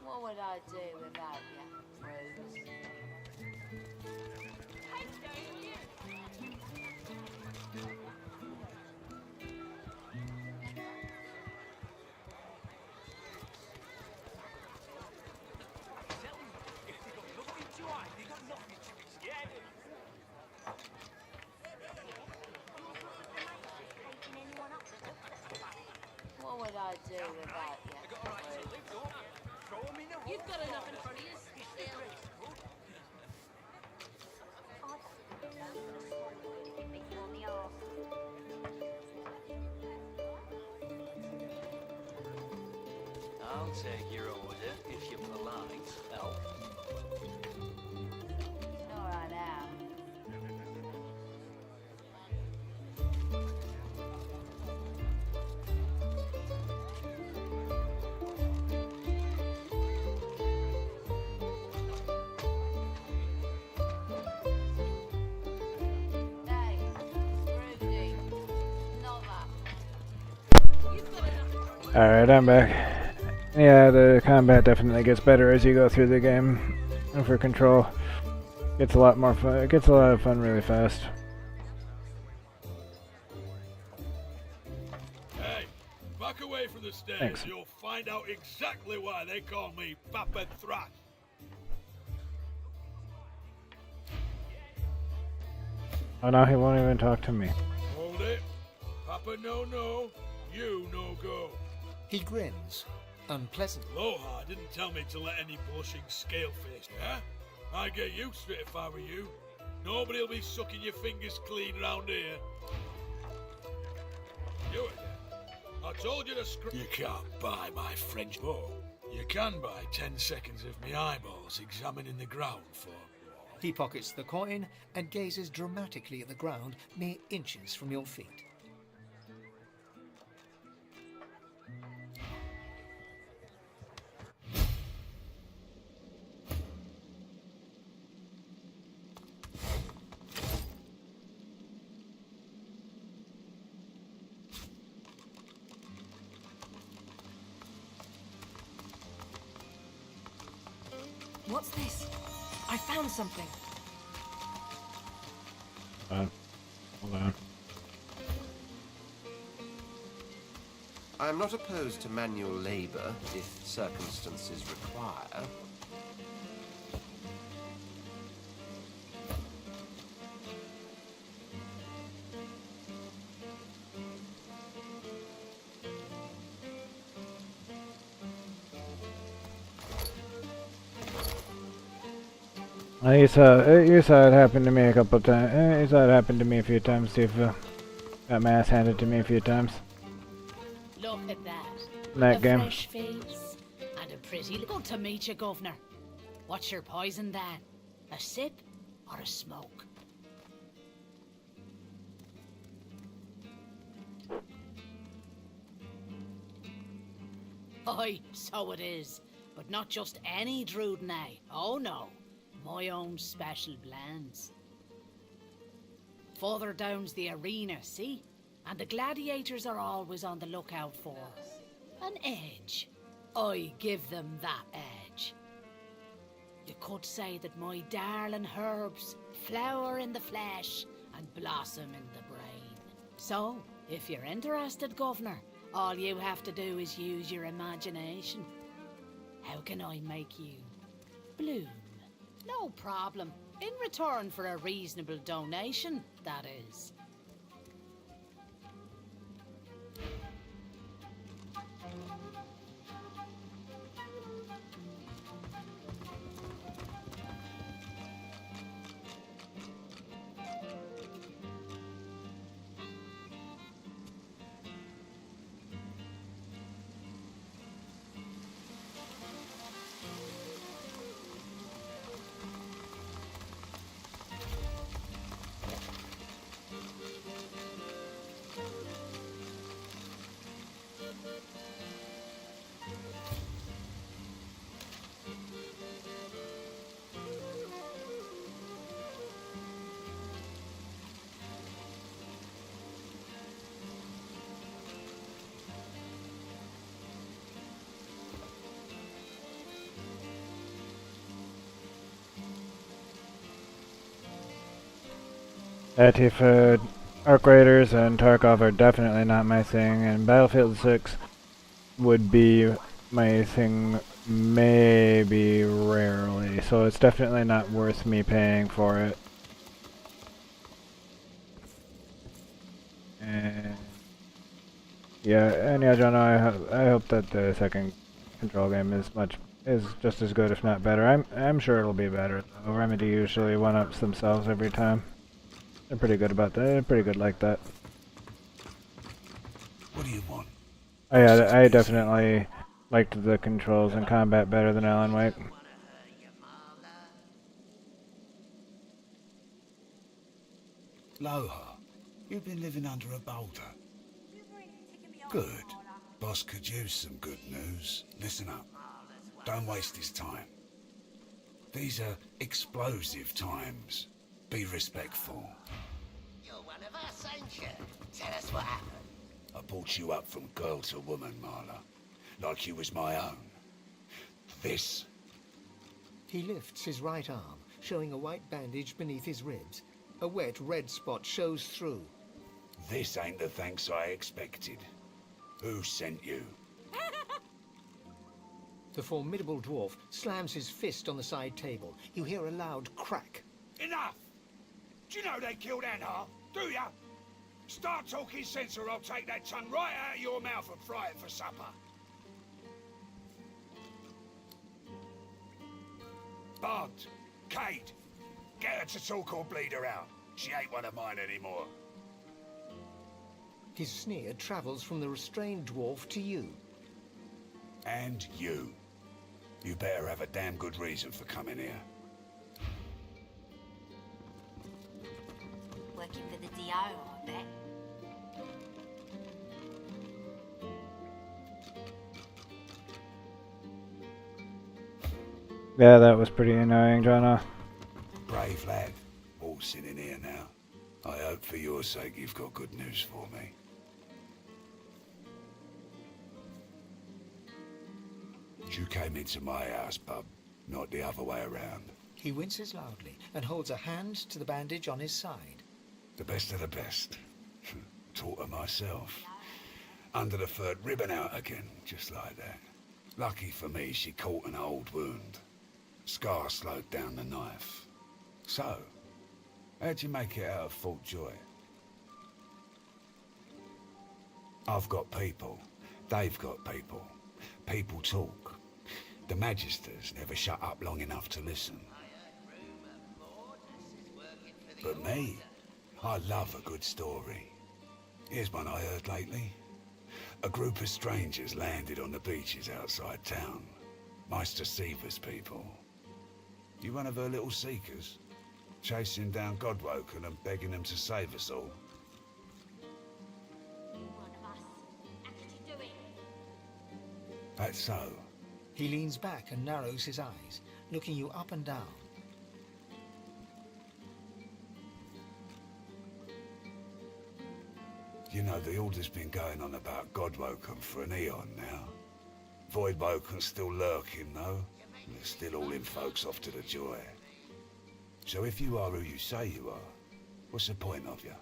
What would I do without you, Rose? Hey, Joey, will you? What would I do without you, Rose? You've got enough in front of you. I'll take your order if you're polite, elf. All right now. Hey, Rudy, Nova. Alright, I'm back. Yeah, the combat definitely gets better as you go through the game. And for control, gets a lot more fun. It gets a lot of fun really fast. Hey, back away from the stairs. Thanks. You'll find out exactly why they call me Papa Thrash. Oh, now he won't even talk to me. Hold it. Papa no, you no go. He grins, unpleasant. Loha didn't tell me to let any blushing scale-faced, yeah? I'd get used to it if I were you. Nobody'll be sucking your fingers clean round here. You again. I told you to You can't buy my French bow. You can buy 10 seconds of me eyeballs examining the ground for... He pockets the coin and gazes dramatically at the ground mere inches from your feet. What's this? I found something. Hold on. I am not opposed to manual labor if circumstances require. You saw it happen to me a couple times. You saw it happen to me a few times. Steve got my ass handed to me a few times. Look at that. That a game. Fresh face and a pretty. Good to meet you, Governor. What's your poison, Dan? A sip or a smoke? Aye, so it is. But not just any Druidnay. Oh no. My own special blends. Further down's the arena, see? And the gladiators are always on the lookout for an edge. I give them that edge. You could say that my darling herbs flower in the flesh and blossom in the brain. So, if you're interested, Governor, all you have to do is use your imagination. How can I make you bloom? No problem. In return for a reasonable donation, that is. Tifa, Arc Raiders and Tarkov are definitely not my thing, and Battlefield 6 would be my thing maybe rarely, so it's definitely not worth me paying for it. And yeah, John, I hope that the second Control game is just as good, if not better. I'm sure it'll be better, though. Remedy usually one-ups themselves every time. They're pretty good about that. They're pretty good like that. What do you want? I definitely liked the controls and combat better than Alan Wake. Loha, you've been living under a boulder. Good. Boss could use some good news. Listen up. Don't waste his time. These are explosive times. Be respectful. You're one of us, ain't you? Tell us what happened. I brought you up from girl to woman, Marla. Like you was my own. This. He lifts his right arm, showing a white bandage beneath his ribs. A wet red spot shows through. This ain't the thanks I expected. Who sent you? The formidable dwarf slams his fist on the side table. You hear a loud crack. Enough! Do you know they killed Anhar? Do ya? Start talking sense or I'll take that tongue right out of your mouth and fry it for supper. Bart, Cade, get her to talk or bleed her out. She ain't one of mine anymore. His sneer travels from the restrained dwarf to you. And you. You better have a damn good reason for coming here. Working for the DO, I bet. Yeah, that was pretty annoying, Jonah. Brave lad. All sitting here now. I hope for your sake you've got good news for me. You came into my house, bub. not the other way around. He winces loudly and holds a hand to the bandage on his side. The best of the best. Taught her myself. Under the third ribbon out again, just like that. Lucky for me, she caught an old wound. Scar slowed down the knife. So, how'd you make it out of Fort Joy? I've got people. They've got people. People talk. The Magisters never shut up long enough to listen. But me, I love a good story. Here's one I heard lately. A group of strangers landed on the beaches outside town. Meister Seaver's people. You one of her little seekers? Chasing down Godwoken and begging them to save us all? That's so. He leans back and narrows his eyes, looking you up and down. You know, the Order's been going on about Godwoken for an eon now. Voidwoken's still lurking, though. And they're still hauling folks off to the Joy. So if you are who you say you are, what's the point of you?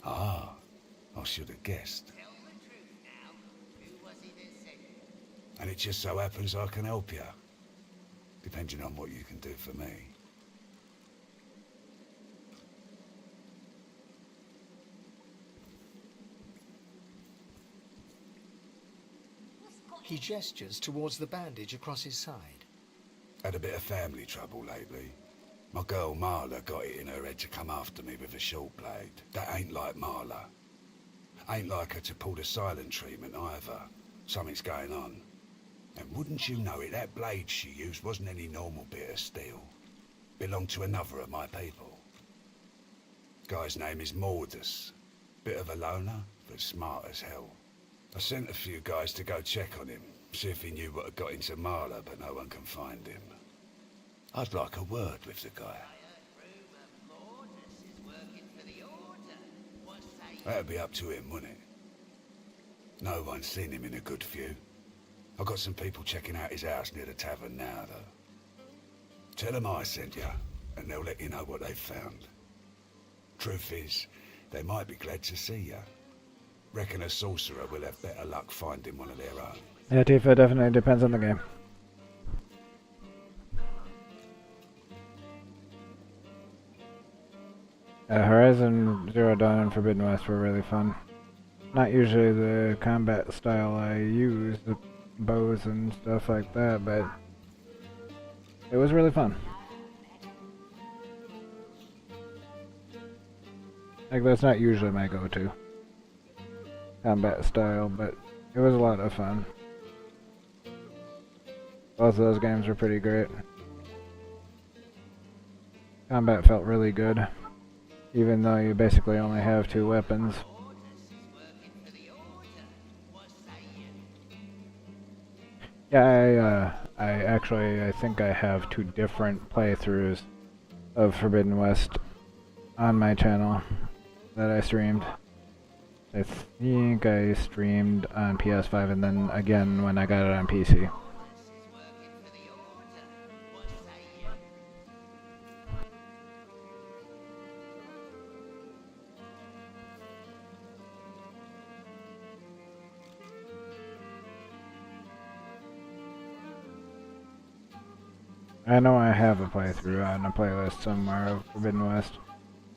Ah, I should have guessed. And it just so happens I can help you. Depending on what you can do for me. He gestures towards the bandage across his side. Had a bit of family trouble lately. My girl Marla got it in her head to come after me with a short blade. That ain't like Marla. Ain't like her to pull the silent treatment either. Something's going on. And wouldn't you know it, that blade she used wasn't any normal bit of steel. Belonged to another of my people. Guy's name is Mordus. Bit of a loner, but smart as hell. I sent a few guys to go check on him, see if he knew what had got into Marla, but no one can find him. I'd like a word with the guy. That'd be up to him, wouldn't it? No one's seen him in a good few. I've got some people checking out his house near the tavern now, though. Tell them I sent you, and they'll let you know what they've found. Truth is, they might be glad to see you. Reckon a sorcerer will have better luck finding one of their own. Yeah, Tifa, definitely depends on the game. Horizon Zero Dawn and Forbidden West were really fun. Not usually the combat style I use, the bows and stuff like that, but it was really fun. Like, that's not usually my go-to combat style, but it was a lot of fun. Both of those games were pretty great. Combat felt really good, even though you basically only have 2 weapons. Yeah, I think I have 2 different playthroughs of Forbidden West on my channel that I streamed. I think I streamed on PS5 and then again when I got it on PC. I know I have a playthrough on a playlist somewhere of Forbidden West.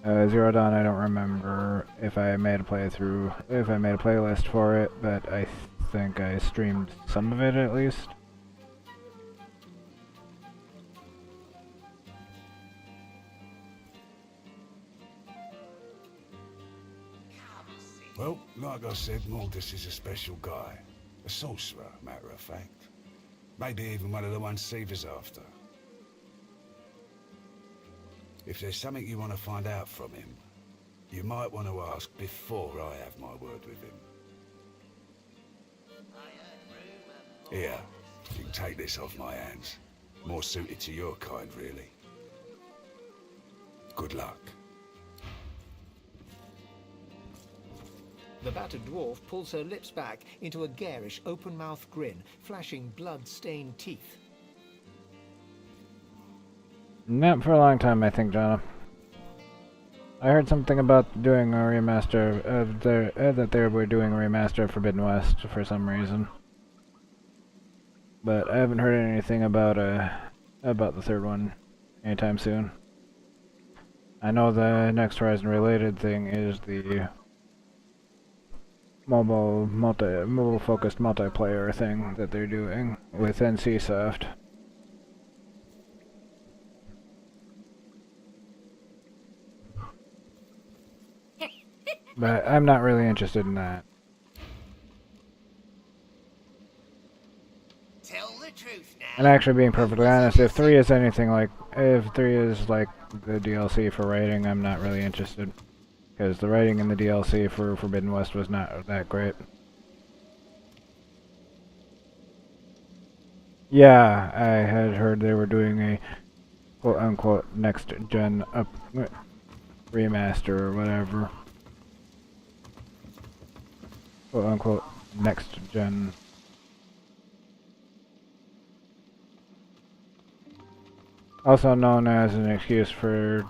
Zero Dawn, I don't remember if I made a playthrough, if I made a playlist for it, but I think I streamed some of it at least. Well, like I said, Mordus is a special guy. A sorcerer, matter of fact. Maybe even one of the ones Seaver's after. If there's something you want to find out from him, you might want to ask before I have my word with him. Here, you can take this off my hands. More suited to your kind, really. Good luck. The battered dwarf pulls her lips back into a garish, open-mouthed grin, flashing blood-stained teeth. Not for a long time, I think, Jonah. I heard something about doing a remaster of that they were doing a remaster of Forbidden West for some reason. But I haven't heard anything about the third one anytime soon. I know the next Horizon related thing is the mobile focused multiplayer thing that they're doing with NCSoft. But I'm not really interested in that. Tell the truth now. And actually, being perfectly honest, if 3 is anything like, if 3 is like the DLC for writing, I'm not really interested. Because the writing in the DLC for Forbidden West was not that great. Yeah, I had heard they were doing a quote-unquote next-gen remaster or whatever. Quote-unquote next-gen. Also known as an excuse for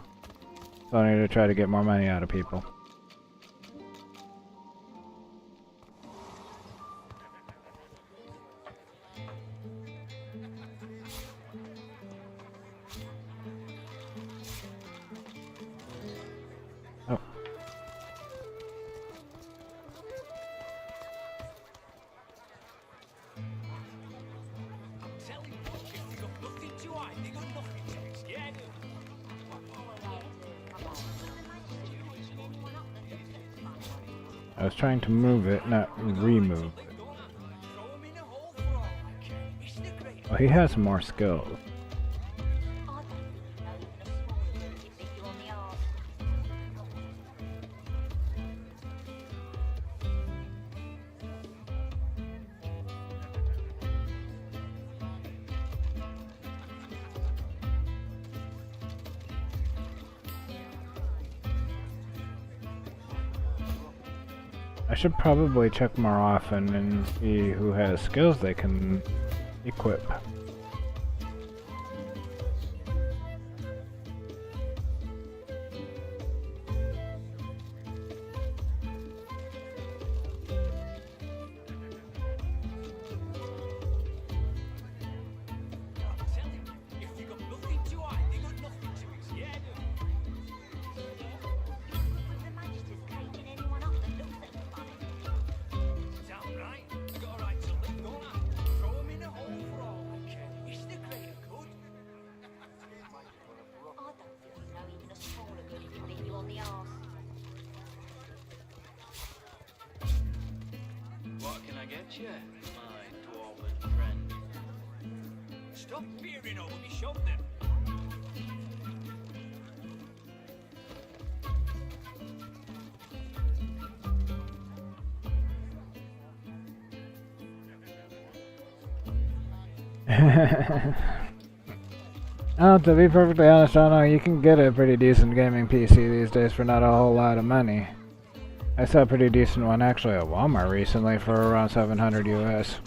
Sony to try to get more money out of people. Oh. I was trying to move it, not remove it. Oh, he has more skills. I should probably check more often and see who has skills they can equip. What can I get you, my dwarven friend? Stop peering over me shoulder. Oh, to be perfectly honest, I don't know, you can get a pretty decent gaming PC these days for not a whole lot of money. I saw a pretty decent one actually at Walmart recently for around 700 US.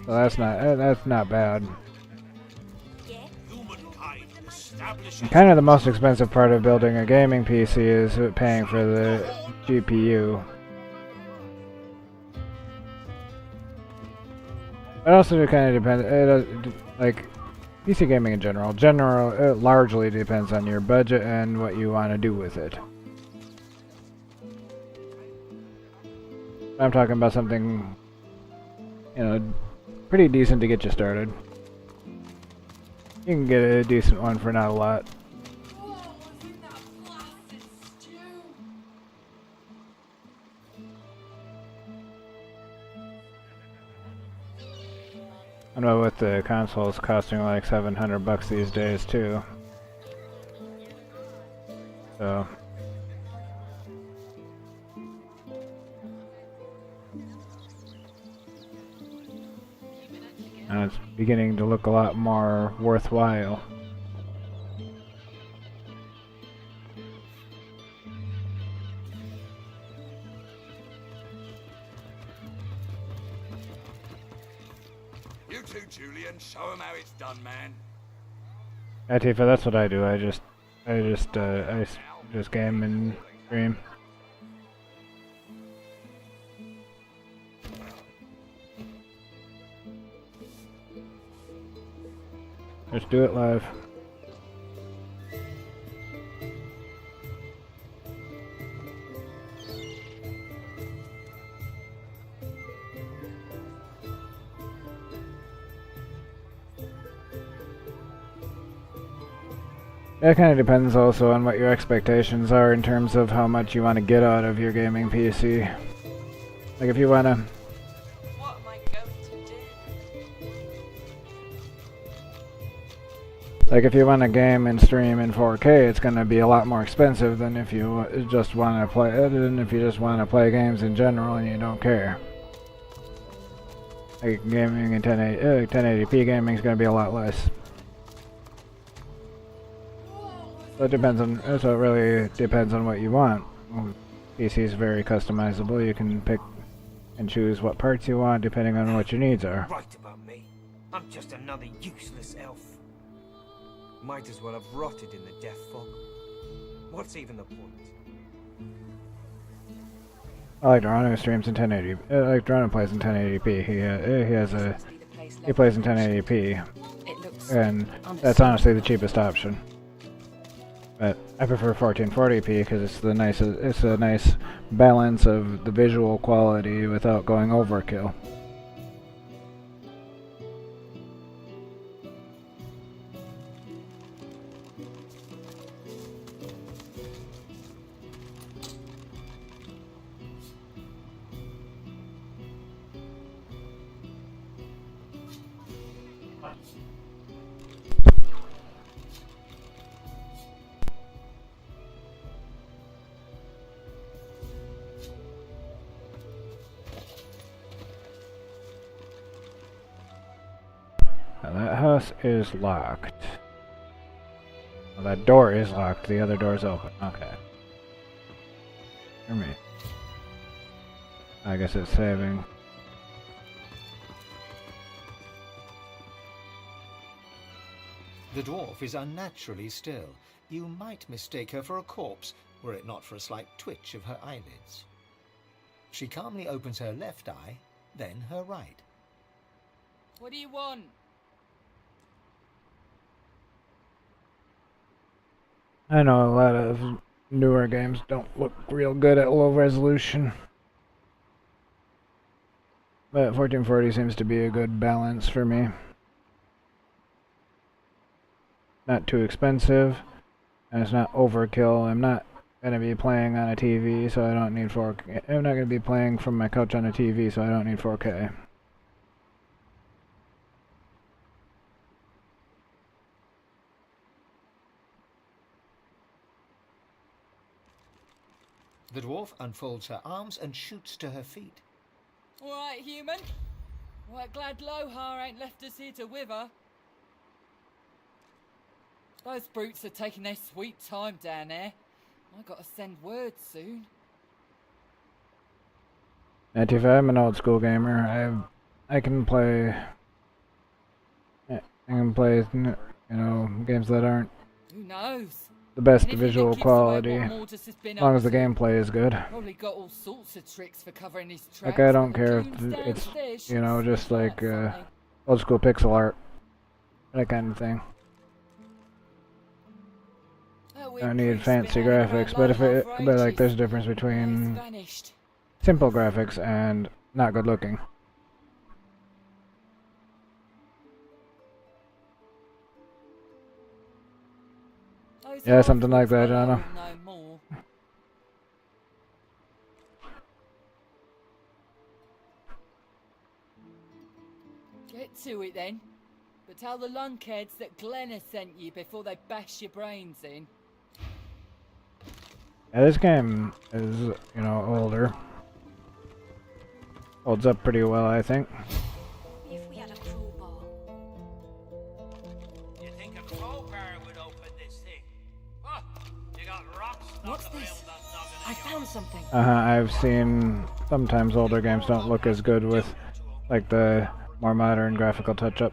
So that's not bad. And kind of the most expensive part of building a gaming PC is paying for the GPU. It also kind of depends, like, PC gaming in general. It largely depends on your budget and what you want to do with it. I'm talking about something, you know, pretty decent to get you started. You can get a decent one for not a lot. I know with the consoles costing like $700 these days too. So. And it's beginning to look a lot more worthwhile. You too, Julian. Show 'em how it's done, man. Yeah, Tifa, that's what I do. I just game and stream. Just do it live. That kind of depends also on what your expectations are in terms of how much you want to get out of your gaming PC. Like if you want to... What am I going to do? Like if you want to game and stream in 4K, it's going to be a lot more expensive than if you just want to play it, and if you just want to play games in general and you don't care. Like gaming in 1080p gaming is going to be a lot less. So it depends on. So it really depends on what you want. PC is very customizable. You can pick and choose what parts you want depending on what your needs are. Right about me. I'm just another useless elf. Might as well have rotted in the death fog. What's even the point? I like Dorano streams in 1080. Like Dorano plays in 1080p. He plays in 1080p, and that's honestly the cheapest option. But I prefer 1440p because it's a nice balance of the visual quality without going overkill. Now that house is locked. Well, that door is locked, the other door's open. Okay. Hear me. I guess it's saving. The dwarf is unnaturally still. You might mistake her for a corpse, were it not for a slight twitch of her eyelids. She calmly opens her left eye, then her right. What do you want? I know a lot of newer games don't look real good at low resolution. But 1440 seems to be a good balance for me. Not too expensive, and it's not overkill. I'm not going to be playing on a TV, so I don't need 4K. I'm not going to be playing from my couch on a TV, so I don't need 4K. The dwarf unfolds her arms and shoots to her feet. All right, human. Right, glad Lohar ain't left us here to wither. Those brutes are taking their sweet time down there. I gotta send word soon. If I'm an old school gamer, I can play. I can play, you know, games that aren't Who knows? the best visual quality, as long as the gameplay is good. Probably got all sorts of tricks for covering his tracks. Like I don't care if it's, you know, just like old school pixel art, that kind of thing. I don't need fancy graphics, but but like there's a difference between simple graphics and not good looking. Yeah, something like that, Jono. Get to it then. But tell the lunkheads that Glenna sent you before they bash your brains in. Yeah, this game is, you know, older. Holds up pretty well, I think. If we had a crowbar. You think a crowbar would open this thing? Oh, you got rocks. What's this? I found something. I've seen sometimes older games don't look as good with like the more modern graphical touch-up.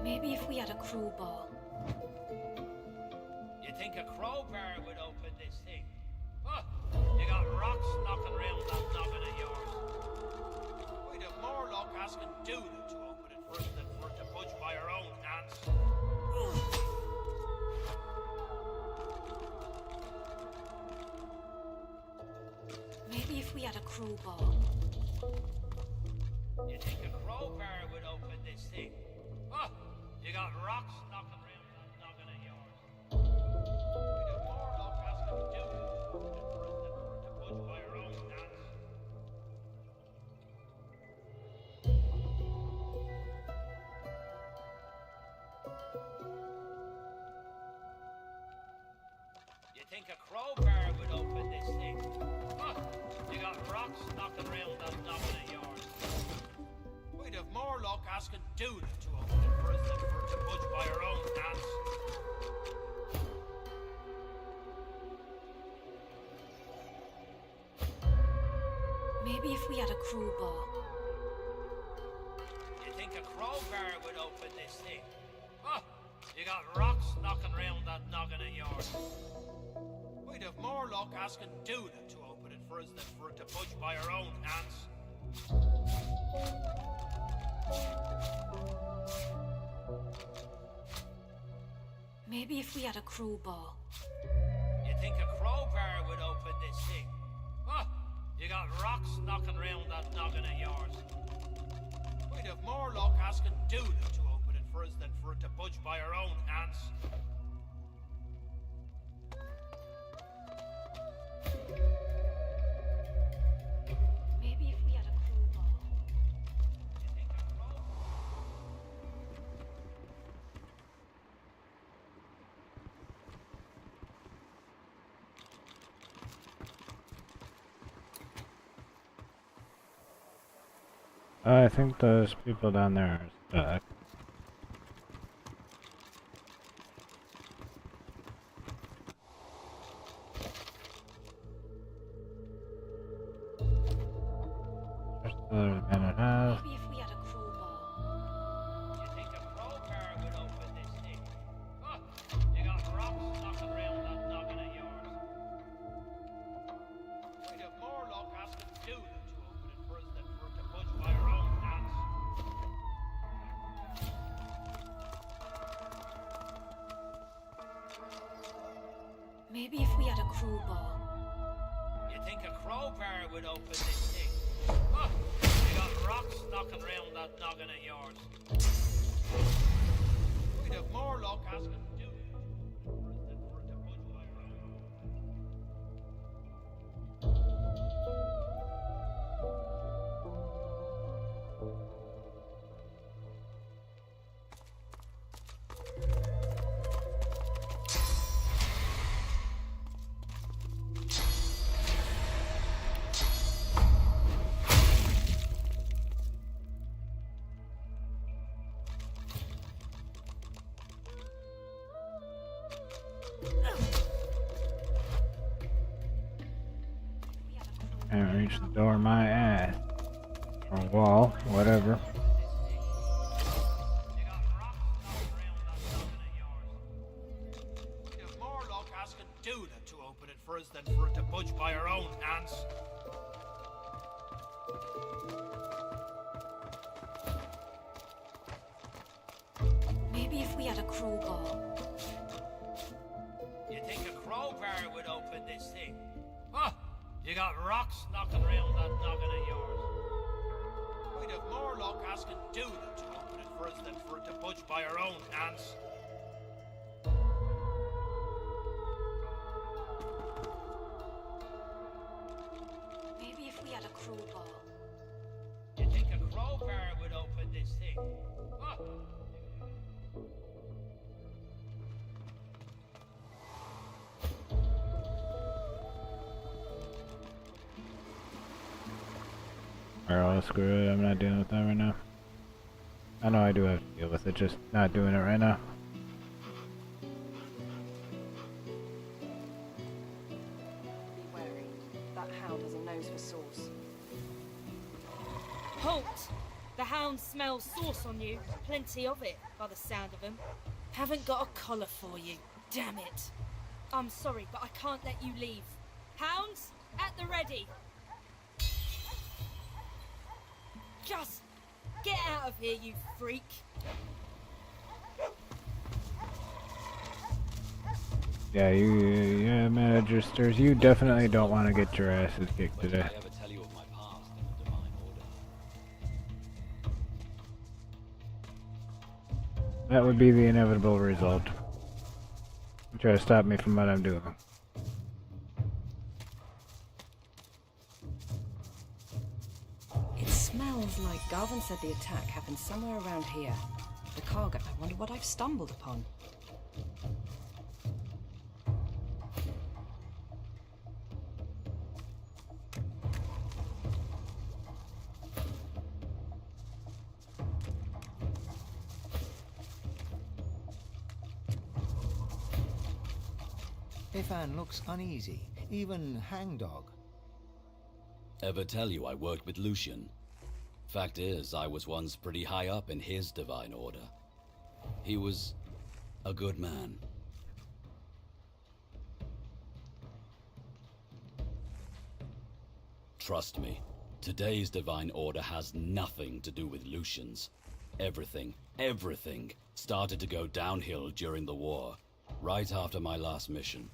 Maybe if we had a crowbar. You think a crowbar would open this thing? Huh? You got rocks knocking around that noggin of yours. We'd have more luck asking Duda to open it for us than for it to budge by our own hands. Maybe if we had a crowbar. You think a crowbar would open this thing? Huh? You got rocks knocking around that noggin of yours. We'd have more luck asking Duda to open it for us than for it to budge by our own hands. You think a crowbar would open this thing? Huh? You got rocks knocking around that noggin of yours. We'd have more luck asking Duda to open it for us than for it to budge by our own hands. Maybe if we had a crowbar. You think a crowbar would open this thing? Huh? You got rocks knocking around that noggin of yours. We'd have more luck asking Duda to open it for us than for it to budge by our own hands. Maybe if we had a crowbar. You think a crowbar would open this thing? Huh? You got rocks knocking around that noggin of yours. We'd have more luck asking Duda to open it for us than for it to budge by our own hands. Maybe if we had a crowbar. I think those people down there are stuck. There's another man and a half. Maybe if we had a crowbar. You think a crowbar would open this thing? Huh? You got rocks knocking around that noggin of yours. We'd have more luck asking Duda to open it for us than for it to budge by our own hands. Maybe if we had a crowbar. You think a crowbar would open this thing? Huh? You got rocks knocking around that noggin of yours. We'd have more luck asking Duda to open it for us than for it to budge by our own. Can't reach the door, my ass. Or wall, whatever. We'd have more luck asking Duda to open it for us than for it to budge by our own hands. Maybe if we had a crowbar. You think a crowbar would open this thing? Huh? You got rocks knocking around that noggin of yours. We'd have more luck asking Duda to open it for us than for it to budge by our own hands. Maybe if we had a crowbar. You think a crowbar would open this thing? No, screw it. I'm not dealing with that right now. I know I do have to deal with it, just not doing it right now. Be wary. That hound has a nose for sauce. Halt! The hound smells sauce on you. Plenty of it, by the sound of him. Haven't got a collar for you. Damn it. I'm sorry, but I can't let you leave. Hounds, at the ready. Just get out of here, you freak. Yeah, yeah, Magisters, you definitely don't want to get your asses kicked today. That would be the inevitable result. Try to stop me from what I'm doing. It smells like Garvin said the attack happened somewhere around here. The cargo. I wonder what I've stumbled upon. Ifan looks uneasy, even hangdog. Ever tell you I worked with Lucian? Fact is, I was once pretty high up in his divine order. He was a good man. Trust me, today's divine order has nothing to do with Lucian's. Everything started to go downhill during the war, right after my last mission.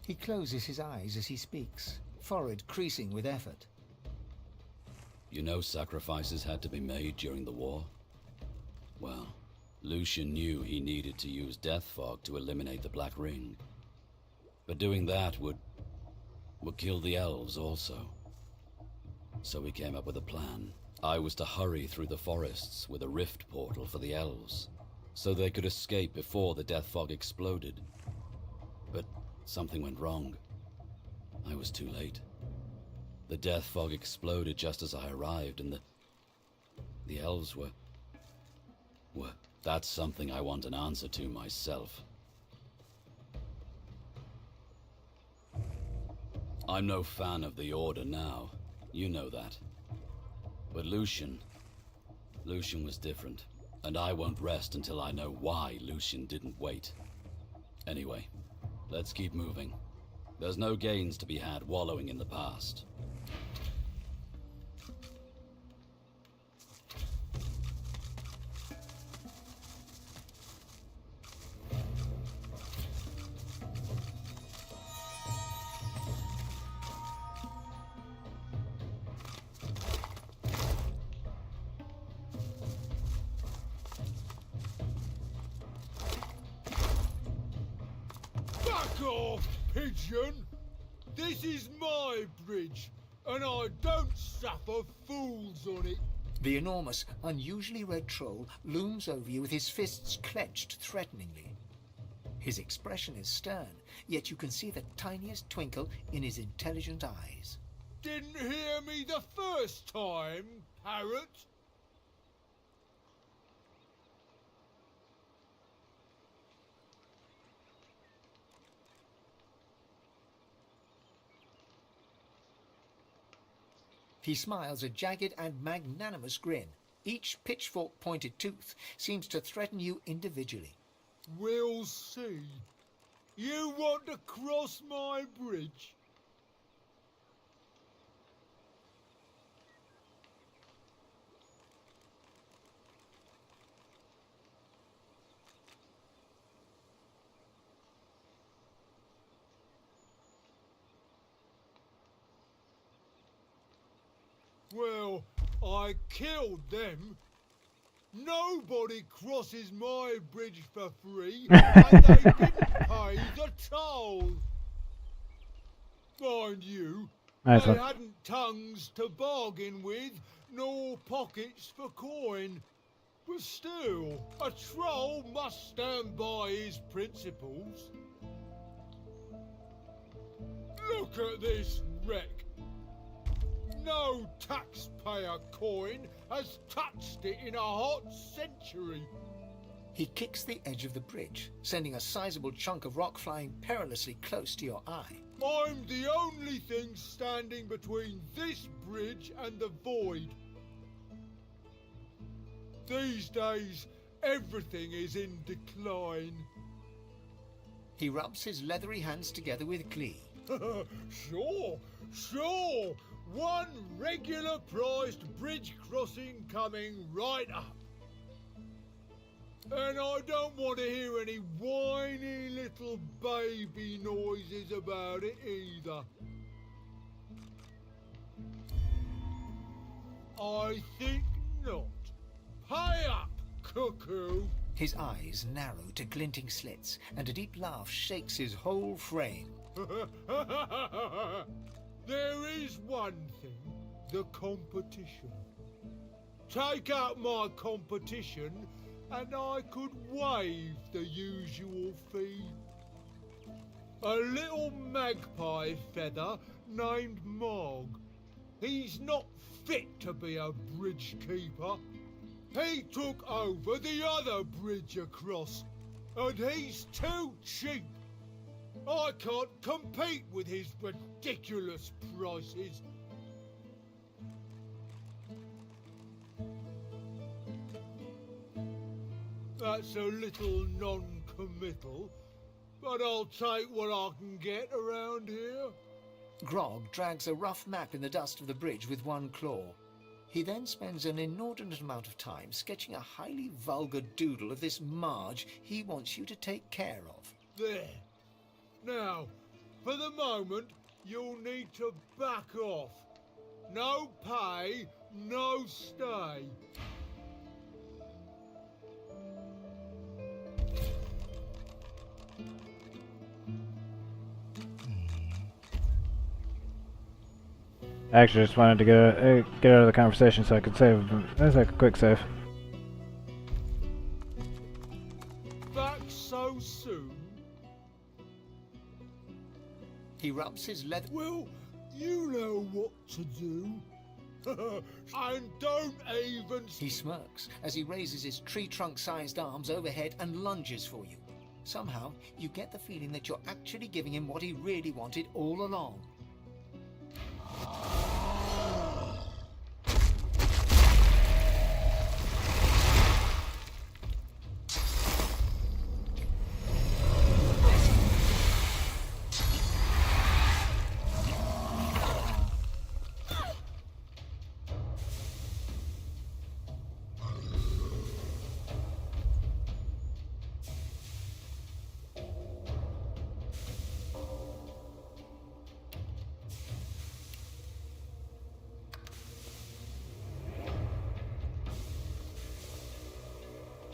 He closes his eyes as he speaks, forehead creasing with effort. You know sacrifices had to be made during the war? Well, Lucian knew he needed to use death fog to eliminate the Black Ring. But doing that would kill the elves also. So we came up with a plan. I was to hurry through the forests with a rift portal for the elves, so they could escape before the death fog exploded. But something went wrong. I was too late. The death fog exploded just as I arrived, and the elves were... That's something I want an answer to myself. I'm no fan of the Order now. You know that. But Lucian was different, and I won't rest until I know why Lucian didn't wait. Anyway, let's keep moving. There's no gains to be had wallowing in the past. Back off, pigeon! This is my bridge, and I don't suffer fools on it. The enormous, unusually red troll looms over you with his fists clenched threateningly. His expression is stern, yet you can see the tiniest twinkle in his intelligent eyes. Didn't hear me the first time, parrot? He smiles a jagged and magnanimous grin. Each pitchfork-pointed tooth seems to threaten you individually. We'll see. You want to cross my bridge? Well, I killed them. Nobody crosses my bridge for free, and they didn't pay the toll. Mind you, Nice they one. hadn't tongues to bargain with, nor pockets for coin. But still, a troll must stand by his principles. Look at this wreck. No taxpayer coin has touched it in a hot century. He kicks the edge of the bridge, sending a sizable chunk of rock flying perilously close to your eye. I'm the only thing standing between this bridge and the void. These days, everything is in decline. He rubs his leathery hands together with glee. Sure. One regular priced bridge crossing coming right up. And I don't want to hear any whiny little baby noises about it either. I think not. Pay up, cuckoo! His eyes narrow to glinting slits, and a deep laugh shakes his whole frame. There is one thing, the competition. Take out my competition, and I could waive the usual fee. A little magpie feather named Mog. He's not fit to be a bridge keeper. He took over the other bridge across, and he's too cheap. I can't compete with his ridiculous prices. That's a little non-committal, but I'll take what I can get around here. Grog drags a rough map in the dust of the bridge with one claw. He then spends an inordinate amount of time sketching a highly vulgar doodle of this Marge he wants you to take care of. There. Now, for the moment, you'll need to back off. No pay, no stay. I actually just wanted to get out of the conversation so I could save. That's like a quick save. Back so soon? He rubs his leather... Well, you know what to do. And don't even... He smirks as he raises his tree trunk-sized arms overhead and lunges for you. Somehow, you get the feeling that you're actually giving him what he really wanted all along.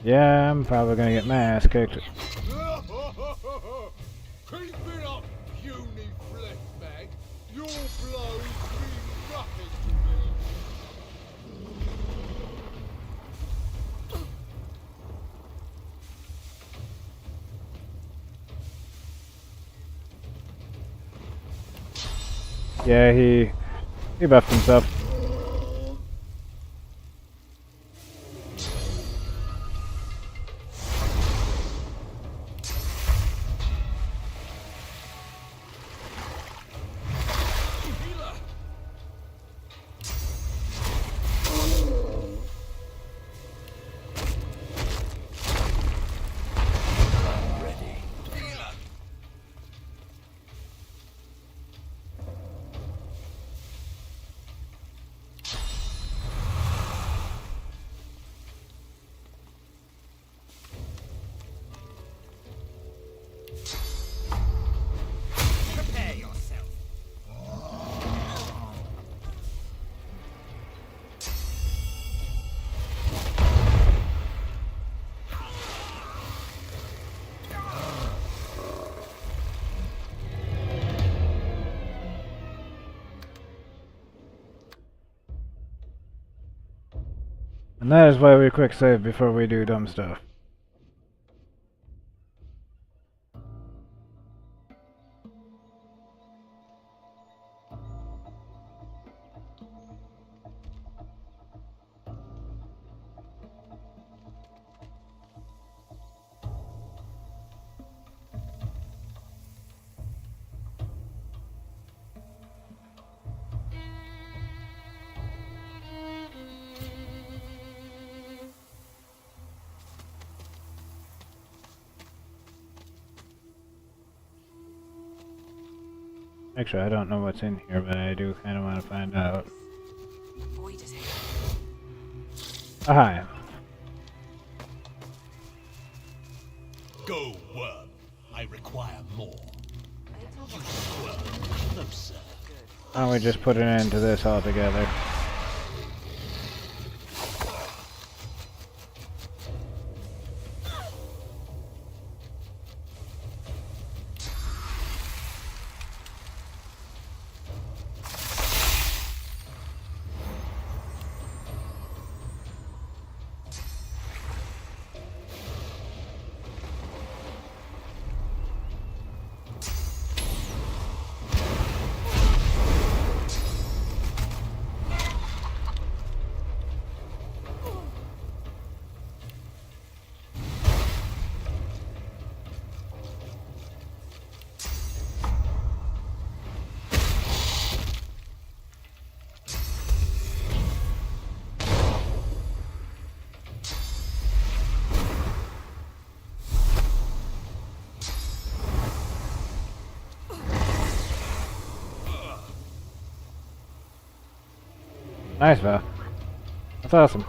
Yeah, I'm probably gonna get my ass kicked. Keep it up, puny flesh bag. Your blows mean nothing to me. Yeah, he buffed himself. And that is why we quick save before we do dumb stuff. Actually, I don't know what's in here, but I do kind of want to find out. A hive. Go, worm. I require more. You swerve closer. Why don't we just put an end to this altogether? Nice, Val. That's awesome.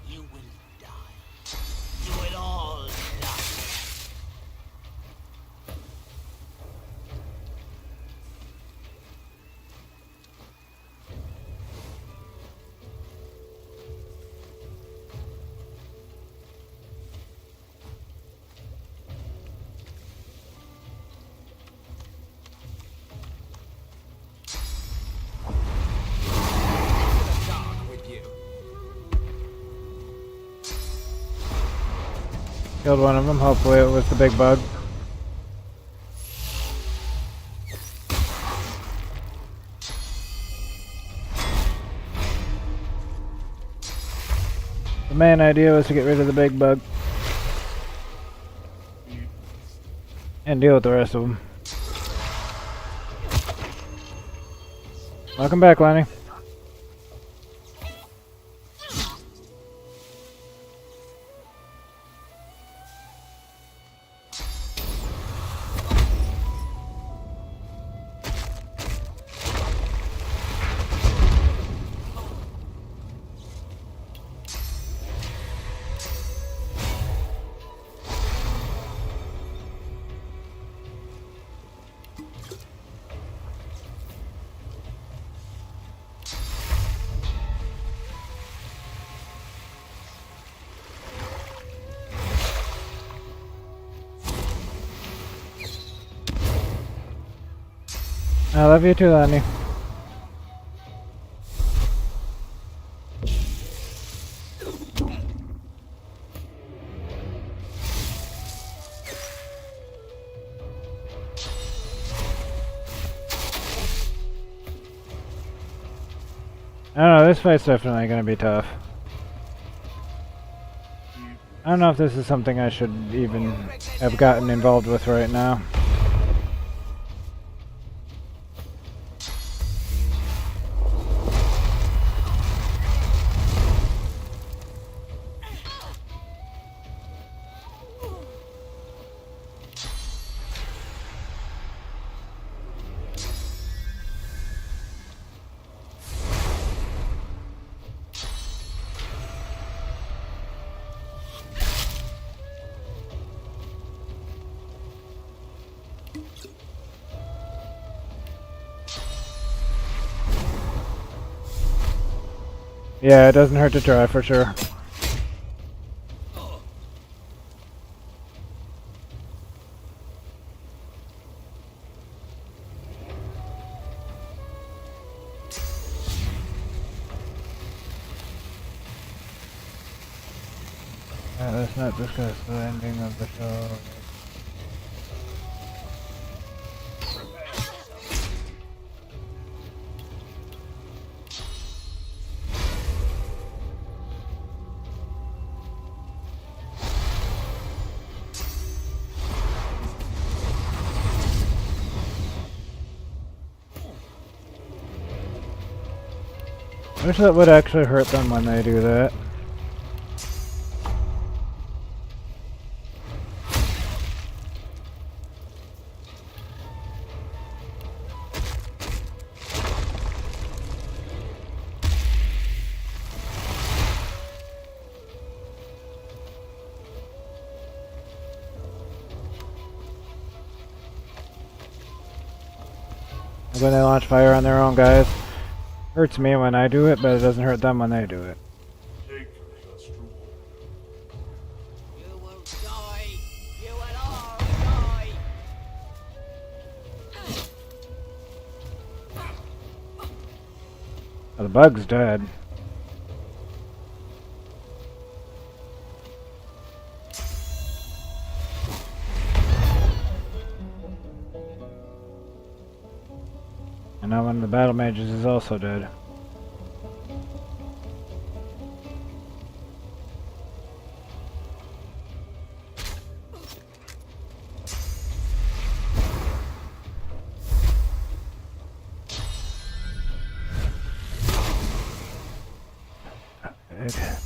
You will die. You will all die. Killed one of them. Hopefully it was the big bug. The main idea was to get rid of the big bug. And deal with the rest of them. Welcome back, Lenny. I love you too, Lenny. I don't know, this fight's definitely gonna be tough. I don't know if this is something I should even have gotten involved with right now. Yeah, it doesn't hurt to try for sure. Let's not discuss the ending of the show. Wish that would actually hurt them when they do that. When they launch fire on their own guys. Hurts me when I do it, but it doesn't hurt them when they do it. Oh, the bug's dead. And now one of the battle mages is also dead. Okay.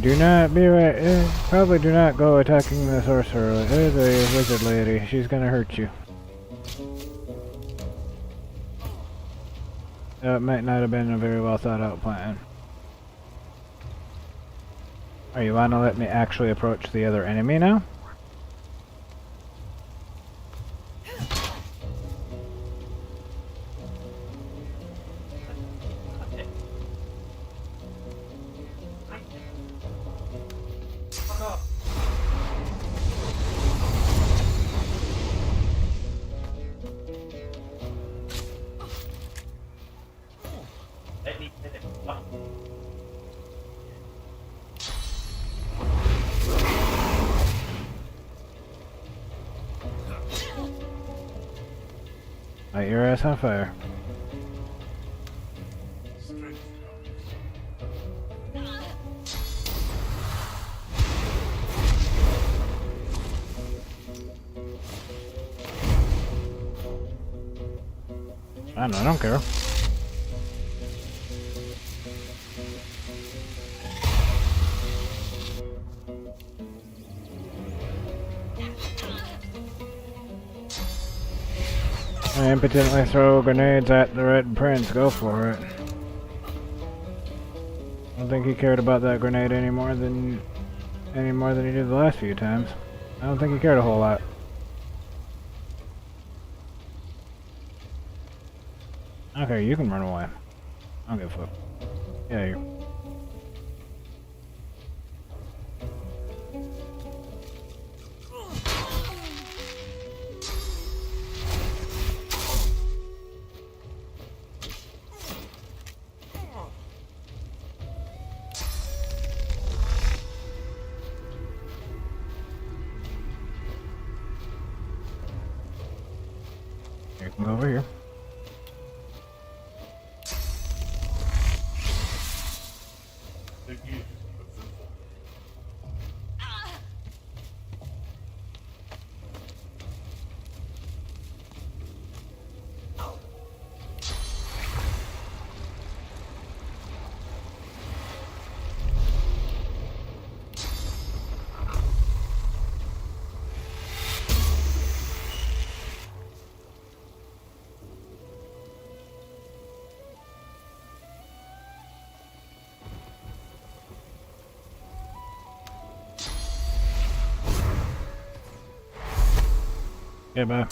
Do not be right. Probably do not go attacking the sorcerer. There's a wizard lady. She's gonna hurt you. That might not have been a very well thought out plan. Are you wanna let me actually approach the other enemy now? Light your ass on fire. I don't care. I impotently throw grenades at the Red Prince. Go for it. I don't think he cared about that grenade any more than he did the last few times. I don't think he cared a whole lot. Okay, you can run away. I don't give a fuck. Yeah, you. You can go over here. Yeah, bye.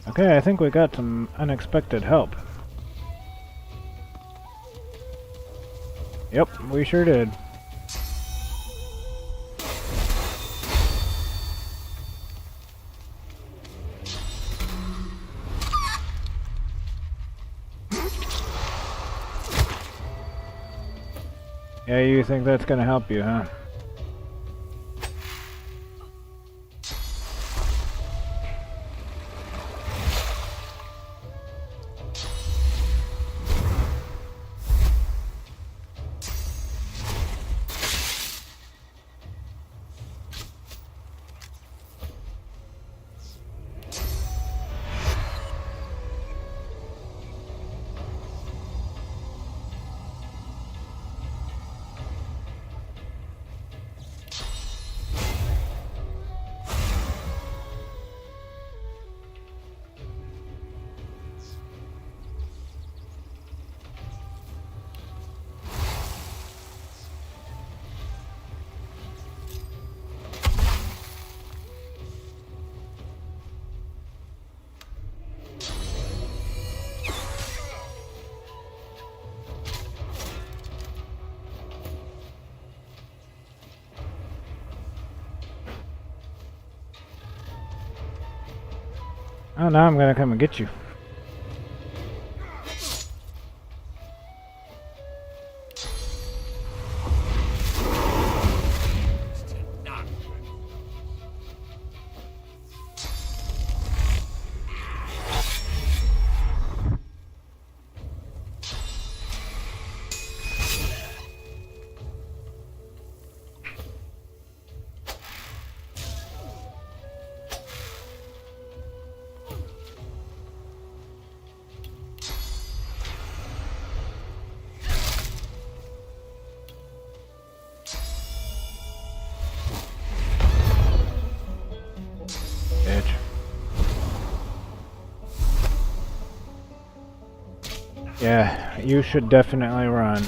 Okay, I think we got some unexpected help. Yep, we sure did. Yeah, you think that's gonna help you, huh? Oh, now I'm gonna come and get you. Bitch. Yeah, you should definitely run.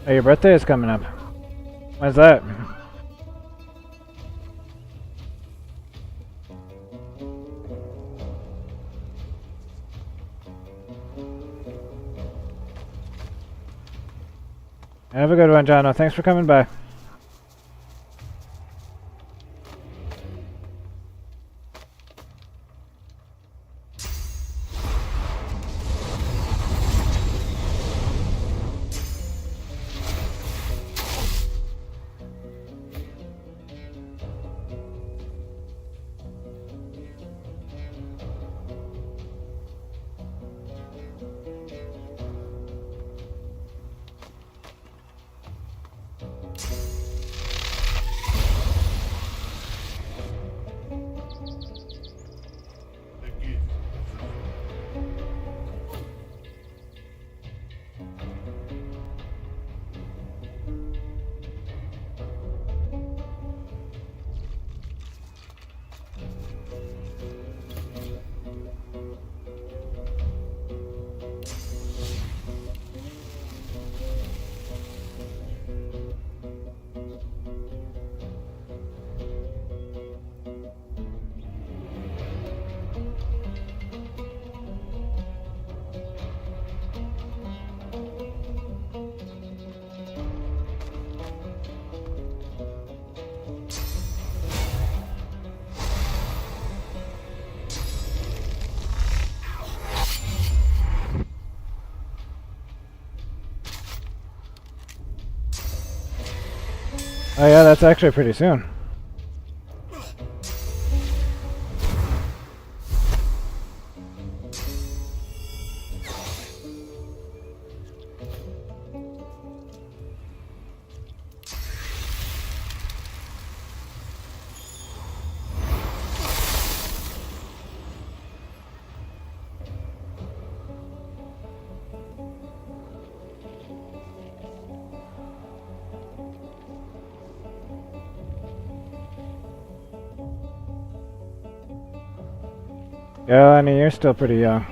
Hey, your birthday is coming up. When's that? Have a good one, Jono. Thanks for coming by. Oh yeah, that's actually pretty soon. Yeah, I mean, you're still pretty young.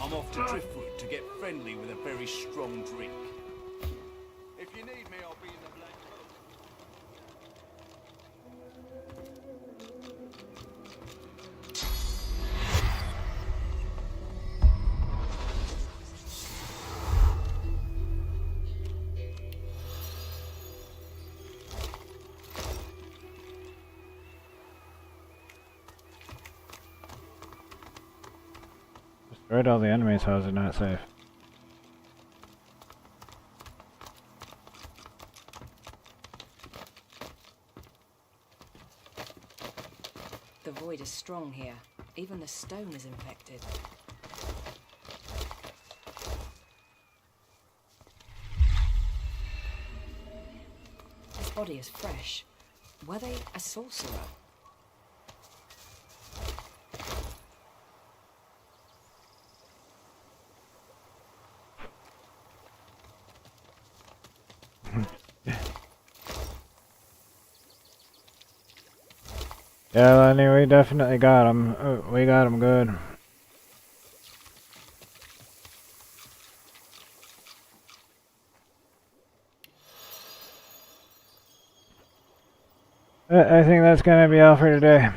I'm off to Driftwood to get friendly with a very strong drink. If you need me, I'll be in the Black Boat. Destroyed all the enemies, how is it not safe? The void is strong here. Even the stone is infected. This body is fresh. Were they a sorcerer? Yeah, Lenny, we definitely got him. We got him good. I think that's gonna be all for today.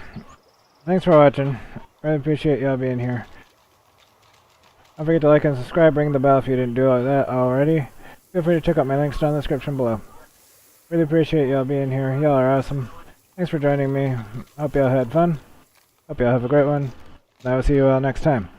Thanks for watching. Really appreciate y'all being here. Don't forget to like and subscribe, ring the bell if you didn't do all that already. Feel free to check out my links down in the description below. Really appreciate y'all being here. Y'all are awesome. Thanks for joining me. Hope y'all had fun. Hope y'all have a great one. And I will see you all next time.